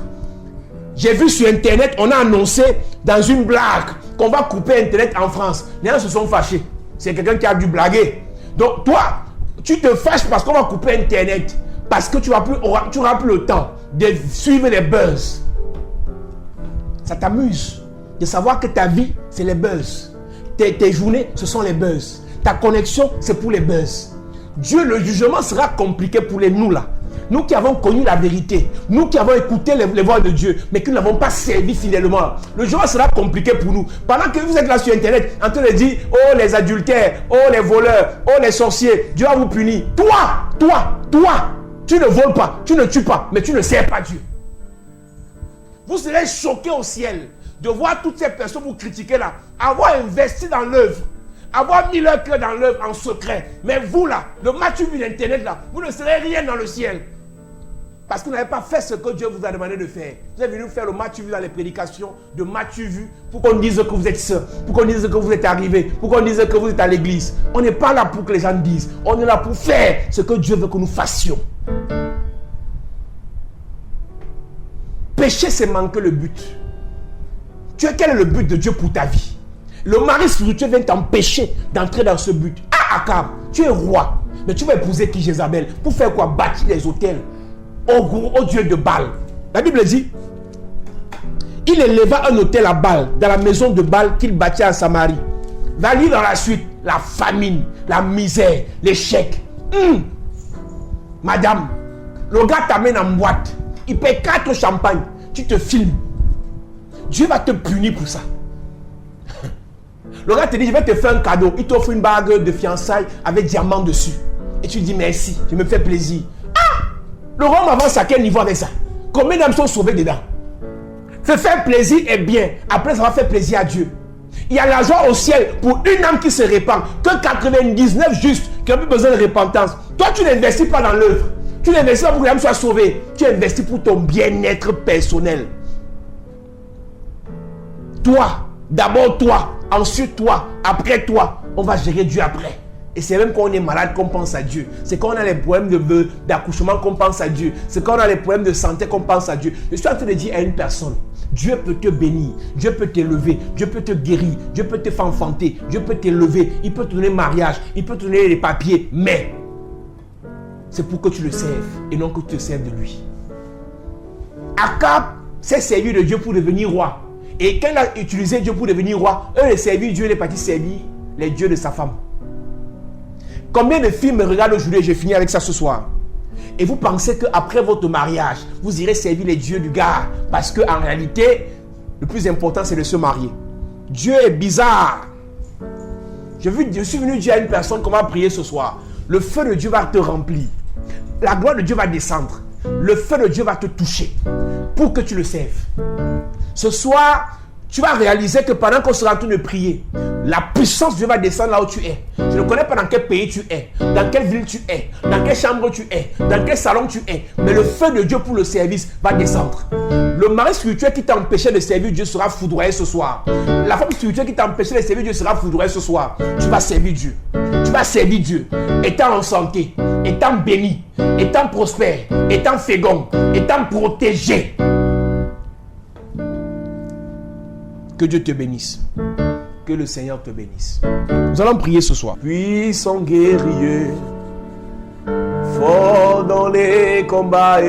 J'ai vu sur Internet, on a annoncé dans une blague qu'on va couper Internet en France. Les gens se sont fâchés. C'est quelqu'un qui a dû blaguer. Donc toi, tu te fâches parce qu'on va couper Internet. Parce que tu n'auras plus le temps de suivre les buzz. Ça t'amuse de savoir que ta vie, c'est les buzz. Tes journées, ce sont les buzz. Ta connexion, c'est pour les buzz. Dieu, le jugement sera compliqué pour nous là. Nous qui avons connu la vérité, nous qui avons écouté les voix de Dieu, mais qui ne l'avons pas servi fidèlement. Le jugement sera compliqué pour nous. Pendant que vous êtes là sur Internet, en train de dire, oh les adultères, oh les voleurs, oh les sorciers, Dieu va vous punir. Toi, tu ne voles pas, tu ne tues pas, mais tu ne sers pas Dieu. Vous serez choqués au ciel de voir toutes ces personnes vous critiquer là, avoir investi dans l'œuvre, avoir mis leur cœur dans l'œuvre en secret. Mais vous là, le match vu d'Internet là, vous ne serez rien dans le ciel. Parce que vous n'avez pas fait ce que Dieu vous a demandé de faire. Vous êtes venu faire le match vu dans les prédications, de match vu, pour qu'on dise que vous êtes sœur, pour qu'on dise que vous êtes arrivé, pour qu'on dise que vous êtes à l'église. On n'est pas là pour que les gens disent. On est là pour faire ce que Dieu veut que nous fassions. Pécher, c'est manquer le but. Quel est le but de Dieu pour ta vie? Le mari spirituel vient t'empêcher d'entrer dans ce but. Ah, Akab, tu es roi. Mais tu vas épouser qui, Jézabel? Pour faire quoi? Bâtir les hôtels au dieu de Baal. La Bible dit, il éleva un hôtel à Baal, dans la maison de Baal qu'il bâtit à Samarie. Va lire dans la suite, la famine, la misère, l'échec. Madame, le gars t'amène en boîte. Il paye 4 champagnes. Tu te filmes. Dieu va te punir pour ça. Le gars te dit, je vais te faire un cadeau. Il t'offre une bague de fiançailles avec diamant dessus. Et tu dis merci, je me fais plaisir. Ah! Le Rome avance à quel niveau avec ça? Combien d'âmes sont sauvées dedans? Se faire plaisir est bien. Après, ça va faire plaisir à Dieu. Il y a la joie au ciel pour une âme qui se répand. Que 99 justes qui n'ont plus besoin de repentance. Toi, tu n'investis pas dans l'œuvre. Tu n'investis pas pour que l'âme soit sauvée. Tu investis pour ton bien-être personnel. Toi, d'abord toi, ensuite toi, après toi, on va gérer Dieu après. Et c'est même quand on est malade qu'on pense à Dieu. C'est quand on a les problèmes d'accouchement qu'on pense à Dieu. C'est quand on a les problèmes de santé qu'on pense à Dieu. Je suis en train de dire à une personne, Dieu peut te bénir, Dieu peut t'élever, Dieu peut te guérir, Dieu peut te faire enfanter, Dieu peut t'élever, il peut te donner mariage, il peut te donner les papiers, mais c'est pour que tu le serves et non que tu te serves de lui. Akab s'est servi de Dieu pour devenir roi. Et quand il a utilisé Dieu pour devenir roi, eux les servir Dieu, il est parti servir les dieux de sa femme. Combien de films regardent aujourd'hui? J'ai fini avec ça ce soir. Et vous pensez qu'après votre mariage, vous irez servir les dieux du gars. Parce qu'en réalité, le plus important, c'est de se marier. Dieu est bizarre. Je suis venu dire à une personne qu'on va prier ce soir. Le feu de Dieu va te remplir. La gloire de Dieu va descendre. Le feu de Dieu va te toucher pour que tu le serves. Ce soir, tu vas réaliser que pendant qu'on sera en train de prier, la puissance de Dieu va descendre là où tu es. Je ne connais pas dans quel pays tu es, dans quelle ville tu es, dans quelle chambre tu es, dans quel salon tu es, mais le feu de Dieu pour le service va descendre. Le mari spirituel qui t'a empêché de servir Dieu sera foudroyé ce soir. La femme spirituelle qui t'a empêché de servir Dieu sera foudroyée ce soir. Tu vas servir Dieu. Tu vas servir Dieu, étant en santé, étant béni, étant prospère, étant fécond, étant protégé. Que Dieu te bénisse. Que le Seigneur te bénisse. Nous allons prier ce soir. Puissant guerrier, fort dans les combats,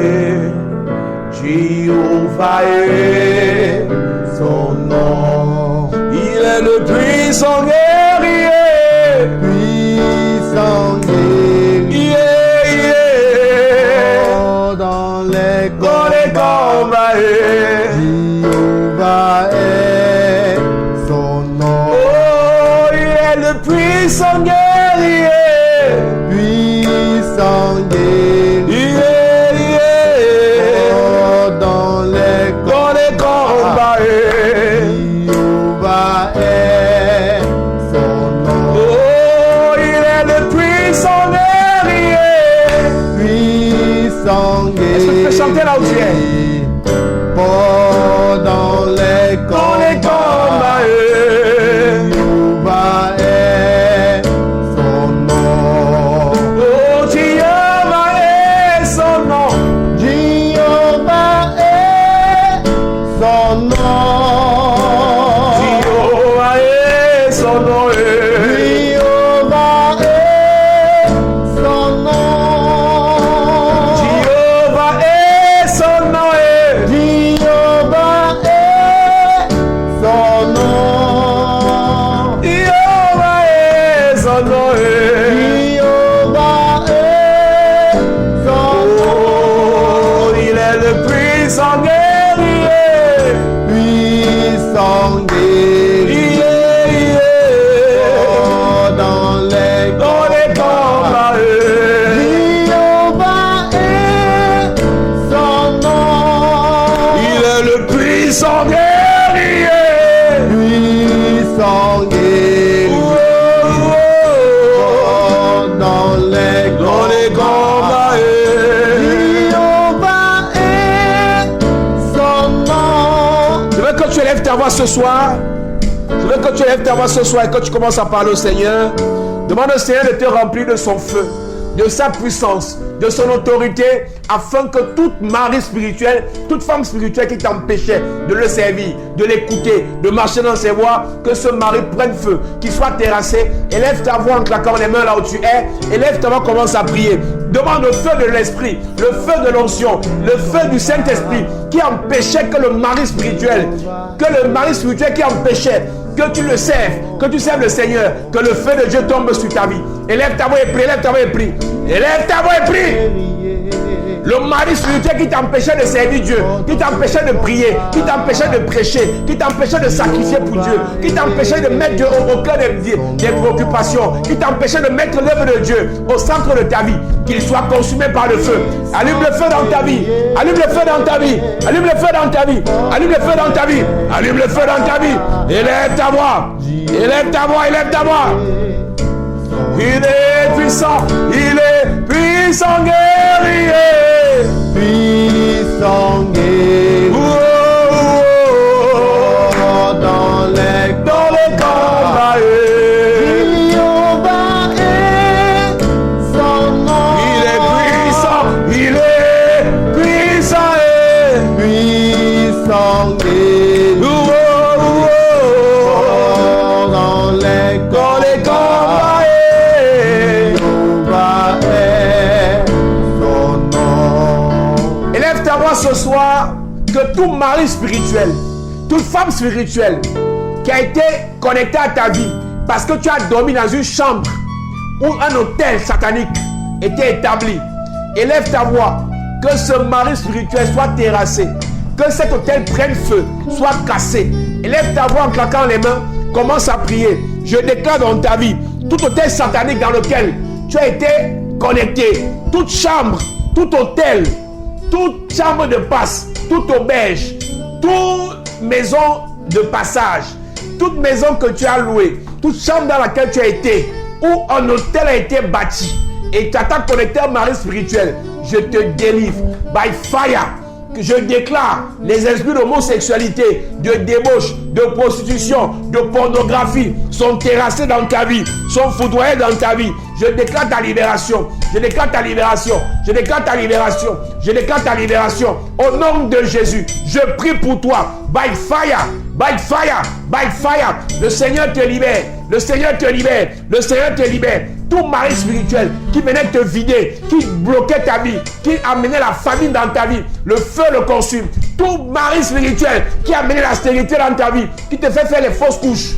Jéhovah est son nom. Il est le puissant guerrier. Puissant guerrier, fort dans les combats, Jéhovah est son nom. Oh, il est le puissant guerrier. Puissant guerrier, fort dans les combats, Jéhovah est son nom. Oh, il est le puissant guerrier. Puissant guerrier, est-ce que tu peux chanter là où tu es? fort dans les combats, Jéhovah est son nom. Oh, Jéhovah est son nom. Jéhovah est son nom. Jéhovah est son nom. Jéhovah est son nom. Jéhovah est son nom. Jéhovah est son nom. Jéhovah est son nom. Jéhovah est son nom. Oh, il est le puissant guerrier. Puissant guerrier, fort dans les combats, Jéhovah est son nom. Il est le puissant guerrier. Puissant guerrier, fort dans les combats, Jéhovah est son nom. Je veux que tu élèves ta voix ce soir. Je veux que tu élèves ta voix ce soir et que tu commences à parler au Seigneur. Demande au Seigneur de te remplir de son feu, de sa puissance, de son autorité, afin que toute mari spirituelle, toute femme spirituelle qui t'empêchait de le servir, de l'écouter, de marcher dans ses voies, que ce mari prenne feu, qu'il soit terrassé. Élève ta voix en claquant les mains là où tu es. Élève ta voix, commence à prier. Demande le feu de l'esprit, le feu de l'onction, le feu du Saint-Esprit qui empêchait que le mari spirituel qui empêchait que tu le serves, que tu serves le Seigneur, que le feu de Dieu tombe sur ta vie. Élève ta voix et prie, élève ta voix et prie. Élève ta voix et prie. Le mari spirituel qui t'empêchait de servir Dieu, qui t'empêchait de prier, qui t'empêchait de prêcher, qui t'empêchait de sacrifier pour Dieu, qui t'empêchait de mettre Dieu au cœur des préoccupations, qui t'empêchait de mettre l'œuvre de Dieu au centre de ta vie, qu'il soit consumé par le feu. Allume le feu dans ta vie. Allume le feu dans ta vie. Allume le feu dans ta vie. Allume le feu dans ta vie. Allume le feu dans ta vie. Élève ta voix. Élève ta voix. Élève ta voix. Il est puissant. Il est puissant guerrier. Puissant guerrier, dans les combats, Jéhovah est son nom. Il est puissant. Puissant guerrier, dans les combats, Jéhovah est son nom. Élève ta voix ce soir, que tout mari spirituel, toute femme spirituelle qui a été connectée à ta vie parce que tu as dormi dans une chambre où un hôtel satanique était établi, élève ta voix, que ce mari spirituel soit terrassé, que cet hôtel prenne feu, soit cassé. Élève ta voix en claquant les mains, commence à prier. Je déclare dans ta vie, tout hôtel satanique dans lequel tu as été connecté, toute chambre, tout hôtel, toute chambre de passe, toute auberge, toute maison de passage, toute maison que tu as louée, toute chambre dans laquelle tu as été, où un hôtel a été bâti, et tu as ta connecteur mari spirituel, je te délivre by fire. Que je déclare les esprits d'homosexualité, de débauche, de prostitution, de pornographie sont terrassés dans ta vie, sont foudroyés dans ta vie. Je déclare ta libération. Je déclare ta libération. Je déclare ta libération. Je déclare ta libération. Au nom de Jésus, je prie pour toi. By fire. By fire. By fire. Le Seigneur te libère. Le Seigneur te libère. Le Seigneur te libère. Tout mari spirituel qui venait te vider, qui bloquait ta vie, qui amenait la famine dans ta vie, le feu le consume. Tout mari spirituel qui amenait la stérilité dans ta vie, qui te fait faire les fausses couches.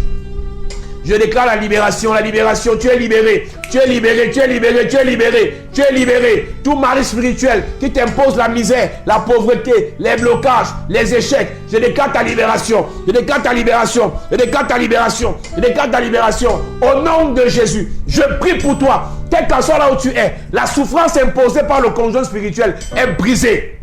Je déclare la libération, la libération. Tu es libéré, tu es libéré, tu es libéré, tu es libéré, tu es libéré. Tout mari spirituel qui t'impose la misère, la pauvreté, les blocages, les échecs. Je déclare ta libération, je déclare ta libération, je déclare ta libération, je déclare ta libération. Au nom de Jésus, je prie pour toi. Quel qu'en soit là où tu es, la souffrance imposée par le conjoint spirituel est brisée.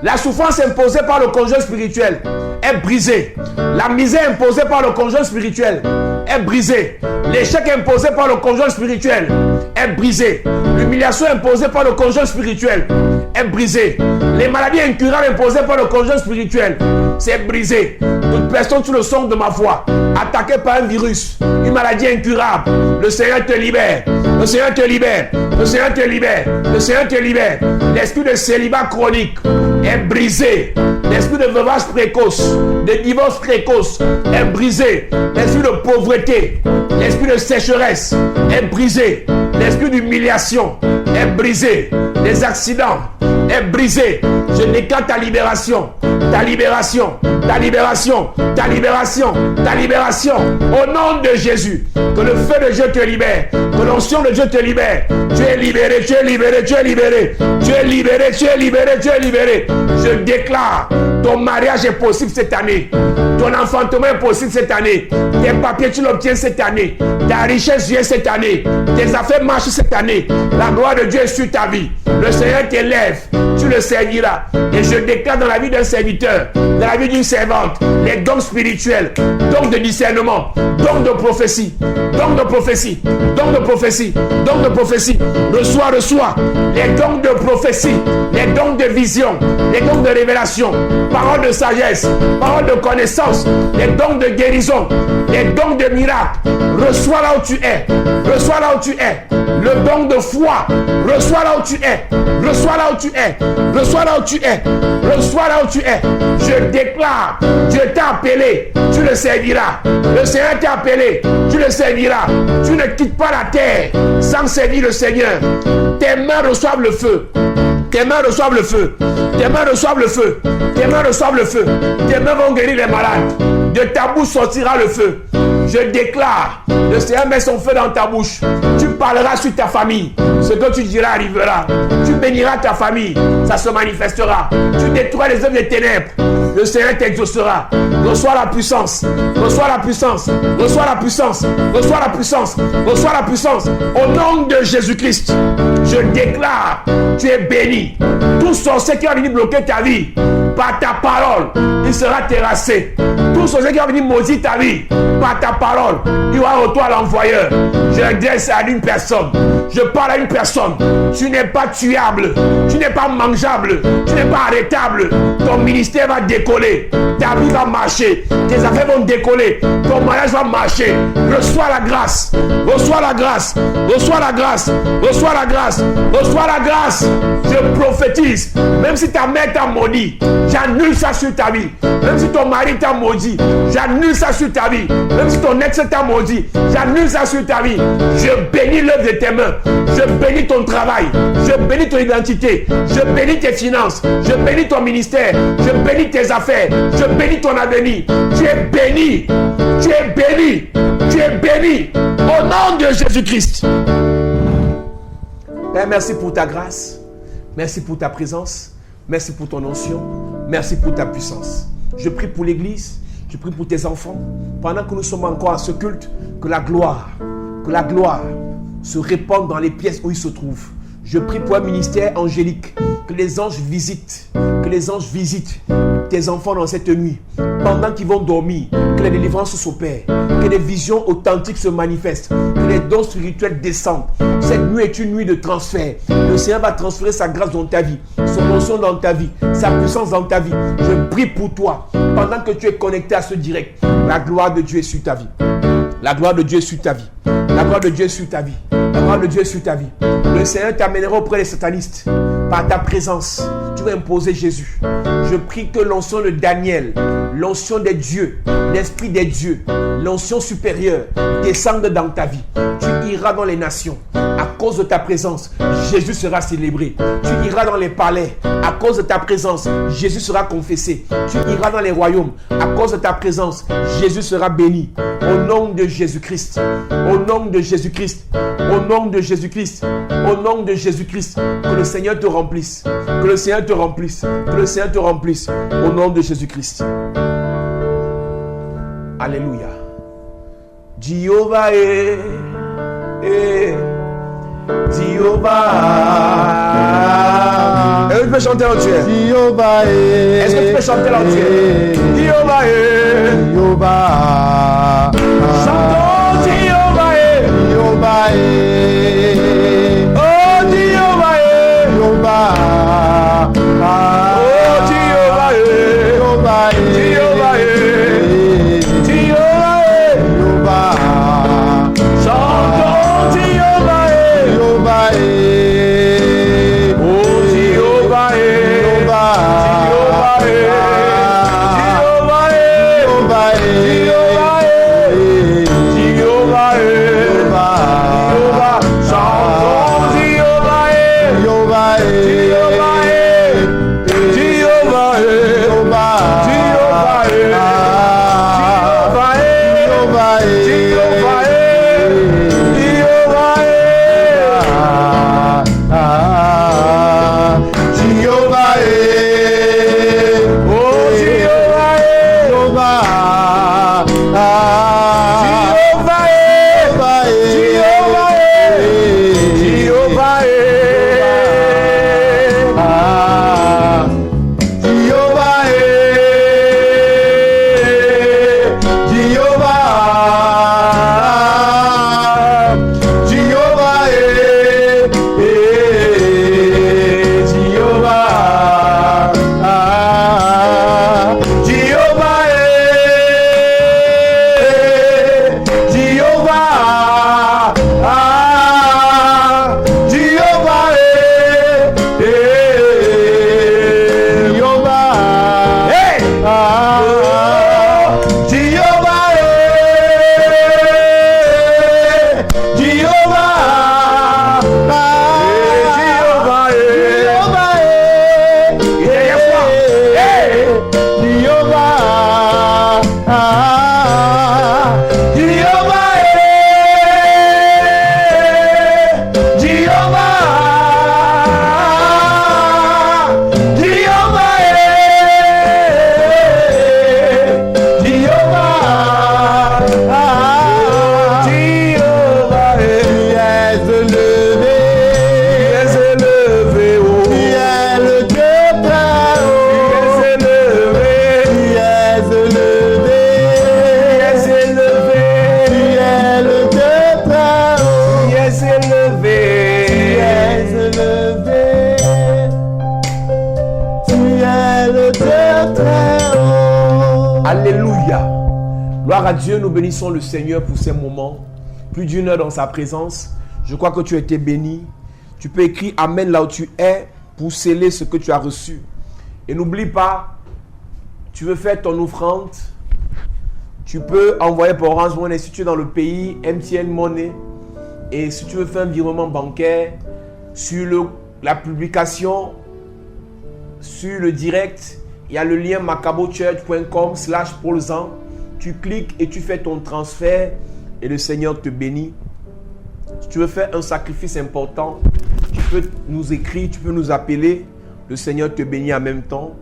La souffrance imposée par le conjoint spirituel est brisée. La misère imposée par le conjoint spirituel est brisée. L'échec imposé par le conjoint spirituel est brisé. L'humiliation imposée par le conjoint spirituel est brisée. Les maladies incurables imposées par le conjoint spirituel, c'est brisé. Toute personne sous le son de ma voix, attaquée par un virus, une maladie incurable, le Seigneur te libère. Le Seigneur te libère. Le Seigneur te libère. Le Seigneur te libère. L'esprit de célibat chronique est brisé. L'esprit de veuvage précoce, de divorce précoce est brisé. L'esprit de pauvreté, l'esprit de sécheresse est brisé. L'esprit d'humiliation est brisé. Les accidents est brisé. Je déclare ta libération. Ta libération. Ta libération. Ta libération. Ta libération. Au nom de Jésus. Que le feu de Dieu te libère. Que l'onction de Dieu te libère. Tu es libéré. Tu es libéré. Tu es libéré. Tu es libéré. Tu es libéré. Tu es libéré. Je déclare. Ton mariage est possible cette année. Ton enfantement est possible cette année. Tes papiers, tu l'obtiens cette année. Ta richesse vient cette année. Tes affaires marchent cette année. La gloire de Dieu est sur ta vie. Le Seigneur t'élève. Tu le serviras. Et je déclare dans la vie d'un serviteur, dans la vie d'une servante, les dons spirituels, dons de discernement, dons de prophétie, dons de prophétie, dons de prophétie, dons de prophétie. Reçois les dons de prophétie, les dons de vision, les dons de révélation, paroles de sagesse, paroles de connaissance, les dons de guérison, les dons de miracle. Reçois là où tu es. Reçois là où tu es. Le don de foi. Reçois là où tu es. Reçois là où tu es. Reçois là où tu es. Reçois là où tu es. Je déclare, Dieu t'a appelé, tu le serviras. Le Seigneur t'a appelé, tu le serviras. Tu ne quittes pas la terre sans servir le Seigneur. Tes mains reçoivent le feu. Tes mains reçoivent le feu. Tes mains reçoivent le feu. Tes mains reçoivent le feu. Tes mains vont guérir les malades. De ta bouche sortira le feu. Je déclare, le Seigneur met son feu dans ta bouche. Tu parleras sur ta famille. Ce que tu diras arrivera. Tu béniras ta famille. Ça se manifestera. Tu détruiras les œuvres des ténèbres. Le Seigneur t'exaucera. Reçois la puissance. Reçois la puissance. Reçois la puissance. Reçois la puissance. Reçois la puissance. Au nom de Jésus-Christ, je déclare, tu es béni. Tout sorcier qui va venir bloquer ta vie, par ta parole, il sera terrassé. Tout sorcier qui va venir maudire ta vie, par ta parole, il va retourner à l'envoyeur. Je l'adresse à une personne. Je parle à une personne. Tu n'es pas tuable. Tu n'es pas mangeable. Tu n'es pas arrêtable. Ton ministère va décoller. Ta vie va marcher. Tes affaires vont décoller. Ton mariage va marcher. Reçois la grâce. Reçois la grâce. Reçois la grâce. Reçois la grâce. Reçois la grâce. Je prophétise. Même si ta mère t'a maudit, j'annule ça sur ta vie. Même si ton mari t'a maudit, j'annule ça sur ta vie. Même si ton ex t'a maudit, j'annule ça sur ta vie. Je bénis l'œuvre de tes mains. Je bénis ton travail. Je bénis ton identité. Je bénis tes finances. Je bénis ton ministère. Je bénis tes affaires. Je bénis ton avenir. Tu es béni. Tu es béni. Tu es béni. Au nom de Jésus-Christ. Père, merci pour ta grâce. Merci pour ta présence. Merci pour ton onction. Merci pour ta puissance. Je prie pour l'église. Je prie pour tes enfants. Pendant que nous sommes encore à ce culte, que la gloire se répande dans les pièces où ils se trouvent. Je prie pour un ministère angélique. Que les anges visitent. Que les anges visitent tes enfants dans cette nuit, pendant qu'ils vont dormir, que les délivrances s'opèrent, que des visions authentiques se manifestent, que les dons spirituels descendent. Cette nuit est une nuit de transfert. Le Seigneur va transférer sa grâce dans ta vie, son onction dans ta vie, sa puissance dans ta vie. Je prie pour toi, pendant que tu es connecté à ce direct, la gloire de Dieu est sur ta vie. La gloire de Dieu est sur ta vie. La gloire de Dieu est sur ta vie. La gloire de Dieu est sur ta vie. Le Seigneur t'amènera auprès des satanistes. Par ta présence, tu vas imposer Jésus. Je prie que l'onction de Daniel, l'onction des dieux, l'esprit des dieux, l'onction supérieure descende dans ta vie. Tu iras dans les nations. À cause de ta présence, Jésus sera célébré. Tu iras dans les palais. À cause de ta présence, Jésus sera confessé. Tu iras dans les royaumes. À cause de ta présence, Jésus sera béni. Au nom de Jésus-Christ. Au nom de Jésus-Christ. Au nom de Jésus-Christ. Au nom de Jésus-Christ. Que le Seigneur te remplisse. Que le Seigneur te remplisse. Que le Seigneur te remplisse. Au nom de Jésus-Christ. Alléluia. Jéhovah est. Jéhovah. Est-ce que tu peux chanter l'entier? Jéhovah est. Est-ce que tu peux chanter l'entier? Jéhovah est. Jéhovah. Chantons Jéhovah est. Jéhovah est. Oh Jéhovah est. Jéhovah. Oh Jéhovah est. Jéhovah est. Jéhovah est. Jéhovah est. Jéhovah. Chantons Jéhovah est. Jéhovah est. Oh Jéhovah est. Jéhovah. Jéhovah est. Jéhovah est. Jéhovah est. Jéhovah est. Jéhovah. Chantons Jéhovah est. Jéhovah est. Jéhovah est. Jéhovah est. Jéhovah est. Jéhovah est. Jéhovah est. Jéhovah est. Jéhovah est. Oh Jéhovah est. Jéhovah. Jéhovah est. Jéhovah est. Jéhovah est. Jéhovah est. Jéhovah. Jéhovah est. Jéhovah. Jéhovah est. Jéhovah. Jéhovah est. Jéhovah. Hey! Jéhovah est. Jéhovah. Jéhovah est. Jéhovah est. Derrière toi. Hey! Jéhovah. Jéhovah est. Jéhovah. Jéhovah est. Jéhovah. Jéhovah est. Tu es élevé. Tu es élevé, oh. Tu es le Dieu très haut. Tu es élevé. Tu es élevé. Tu es élevé. Tu es le Dieu très haut. Tu es élevé. Tu es élevé. Tu es le Dieu très haut. Alléluia. Gloire à Dieu, nous bénissons le Seigneur pour ces moments. Plus d'une heure dans sa présence. Je crois que tu as été béni. Tu peux écrire Amen là où tu es pour sceller ce que tu as reçu. Et n'oublie pas, tu veux faire ton offrande. Tu peux envoyer par Orange Money si tu es dans le pays, MTN Money. Et si tu veux faire un virement bancaire, sur la publication, sur le direct, il y a le lien macabochurch.com/Paulzan. Tu cliques et tu fais ton transfert et le Seigneur te bénit. Si tu veux faire un sacrifice important, tu peux nous écrire, tu peux nous appeler. Le Seigneur te bénit en même temps.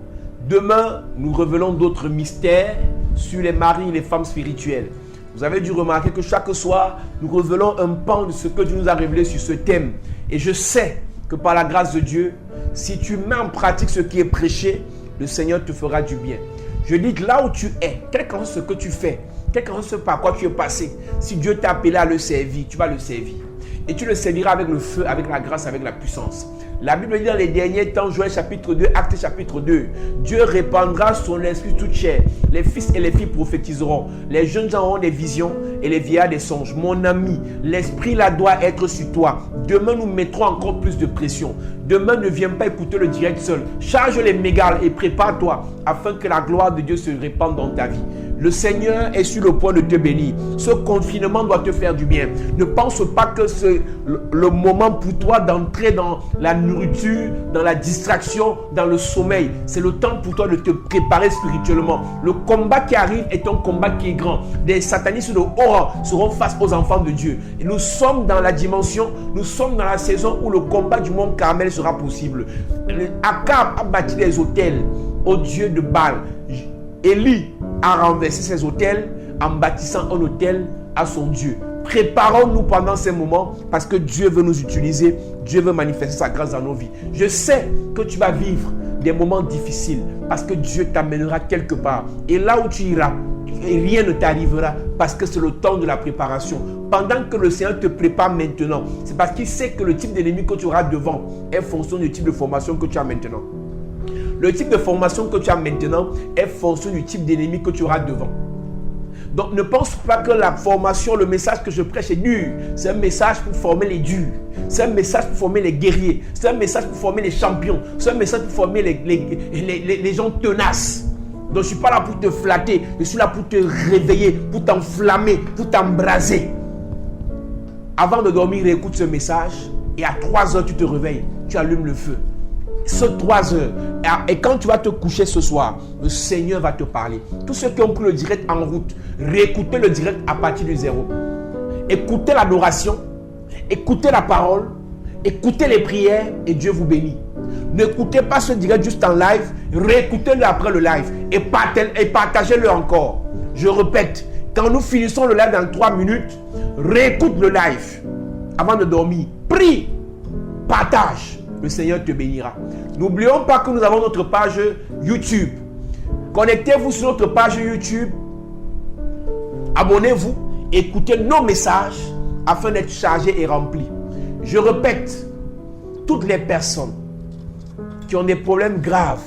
Demain, nous révélons d'autres mystères sur les maris et les femmes spirituelles. Vous avez dû remarquer que chaque soir, nous révélons un pan de ce que Dieu nous a révélé sur ce thème. Et je sais que par la grâce de Dieu, si tu mets en pratique ce qui est prêché, le Seigneur te fera du bien. Je dis que là où tu es, quel que soit ce que tu fais, quel que soit ce par quoi tu es passé, si Dieu t'a appelé à le servir, tu vas le servir. Et tu le serviras avec le feu, avec la grâce, avec la puissance. La Bible dit dans les derniers temps, Joël chapitre 2, Actes chapitre 2, Dieu répandra son esprit toute chair. Les fils et les filles prophétiseront. Les jeunes gens auront des visions et les vieillards des songes. Mon ami, l'esprit là doit être sur toi. Demain, nous mettrons encore plus de pression. Demain, ne viens pas écouter le direct seul. Charge les mégales et prépare-toi afin que la gloire de Dieu se répande dans ta vie. Le Seigneur est sur le point de te bénir. Ce confinement doit te faire du bien. Ne pense pas que c'est le moment pour toi d'entrer dans la nourriture, dans la distraction, dans le sommeil. C'est le temps pour toi de te préparer spirituellement. Le combat qui arrive est un combat qui est grand. Des satanistes de haut rang seront face aux enfants de Dieu. Et nous sommes dans la dimension, nous sommes dans la saison où le combat du mont Carmel sera possible. Akab a bâti des hôtels au dieu de Baal. Élie a renversé ses autels en bâtissant un autel à son Dieu. Préparons-nous pendant ces moments parce que Dieu veut nous utiliser. Dieu veut manifester sa grâce dans nos vies. Je sais que tu vas vivre des moments difficiles parce que Dieu t'amènera quelque part. Et là où tu iras, rien ne t'arrivera parce que c'est le temps de la préparation. Pendant que le Seigneur te prépare maintenant, c'est parce qu'il sait que le type d'ennemi que tu auras devant est fonction du type de formation que tu as maintenant. Le type de formation que tu as maintenant est fonction du type d'ennemi que tu auras devant. Donc ne pense pas que la formation, le message que je prêche est dur. C'est un message pour former les durs. C'est un message pour former les guerriers. C'est un message pour former les champions. C'est un message pour former les gens tenaces. Donc je ne suis pas là pour te flatter. Je suis là pour te réveiller, pour t'enflammer, pour t'embraser. Avant de dormir, écoute ce message. Et à 3 heures, tu te réveilles. Tu allumes le feu. Ce 3 heures. Et quand tu vas te coucher ce soir, le Seigneur va te parler. Tous ceux qui ont pris le direct en route, réécoutez le direct à partir du 0. Écoutez l'adoration, écoutez la parole, écoutez les prières et Dieu vous bénit. N'écoutez pas ce direct juste en live, réécoutez-le après le live et partagez-le encore. Je répète, quand nous finissons le live dans 3 minutes, réécoute le live avant de dormir. Prie, partage. Le Seigneur te bénira. N'oublions pas que nous avons notre page YouTube. Connectez-vous sur notre page YouTube. Abonnez-vous. Écoutez nos messages afin d'être chargés et remplis. Je répète, toutes les personnes qui ont des problèmes graves,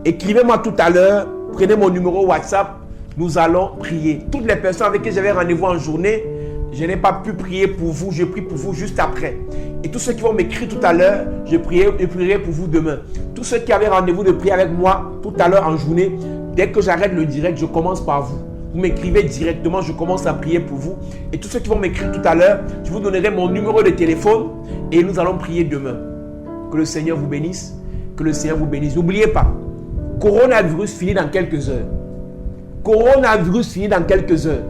écrivez-moi tout à l'heure. Prenez mon numéro WhatsApp. Nous allons prier. Toutes les personnes avec qui j'avais rendez-vous en journée, je n'ai pas pu prier pour vous. Je prie pour vous juste après. Et tous ceux qui vont m'écrire tout à l'heure, je prierai pour vous demain. Tous ceux qui avaient rendez-vous de prier avec moi tout à l'heure en journée, dès que j'arrête le direct, je commence par vous. Vous m'écrivez directement, je commence à prier pour vous. Et tous ceux qui vont m'écrire tout à l'heure, je vous donnerai mon numéro de téléphone et nous allons prier demain. Que le Seigneur vous bénisse. Que le Seigneur vous bénisse. N'oubliez pas, coronavirus finit dans quelques heures. Coronavirus finit dans quelques heures.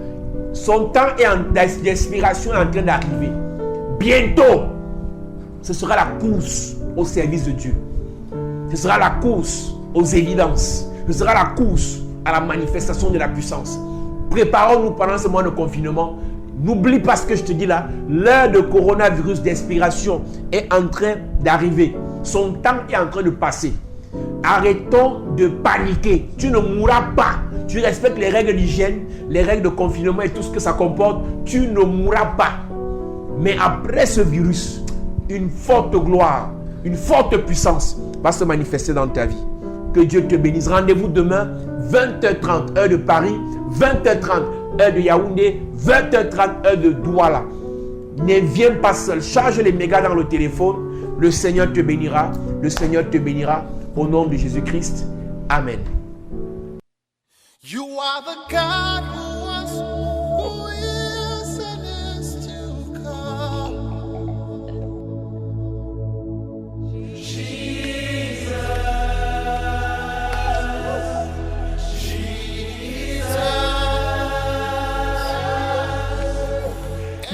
Son temps d'expiration est en train d'arriver. Bientôt, ce sera la course au service de Dieu. Ce sera la course aux évidences. Ce sera la course à la manifestation de la puissance. Préparons-nous pendant ce mois de confinement. N'oublie pas ce que je te dis là. L'heure de coronavirus d'expiration est en train d'arriver. Son temps est en train de passer. Arrêtons de paniquer. Tu ne mourras pas. Tu respectes les règles d'hygiène, les règles de confinement et tout ce que ça comporte. Tu ne mourras pas. Mais après ce virus, une forte gloire, une forte puissance va se manifester dans ta vie. Que Dieu te bénisse. Rendez-vous demain, 20h30, heure de Paris, 20h30, heure de Yaoundé, 20h30, heure de Douala. Ne viens pas seul. Charge les mégas dans le téléphone. Le Seigneur te bénira. Le Seigneur te bénira. Au nom de Jésus-Christ. Amen. You are the God who was, who is, and is to come.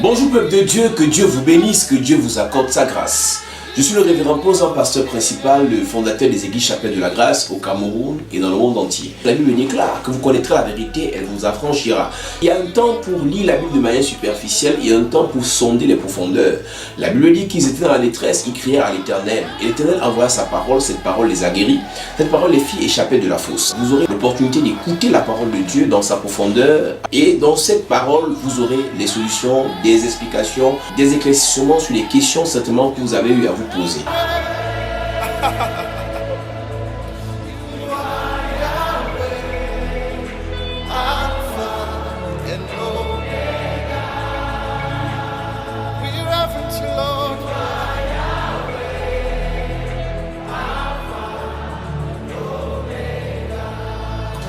Bonjour peuple de Dieu, que Dieu vous bénisse, que Dieu vous accorde sa grâce. Je suis le révérend Posan, pasteur principal, le fondateur des Églises Chapelle de la Grâce au Cameroun et dans le monde entier. La Bible déclare que vous connaîtrez la vérité, elle vous affranchira. Il y a un temps pour lire la Bible de manière superficielle et un temps pour sonder les profondeurs. La Bible dit qu'ils étaient dans la détresse, ils crièrent à l'Éternel. Et l'Éternel envoya sa parole, cette parole les a guéris. Cette parole les fit échapper de la fosse. Vous aurez l'opportunité d'écouter la parole de Dieu dans sa profondeur. Et dans cette parole, vous aurez les solutions, des explications, des éclaircissements sur les questions certainement que vous avez eu à vous poser.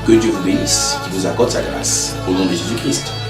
Que Dieu vous bénisse, qu'il vous accorde sa grâce. Au nom de Jésus-Christ.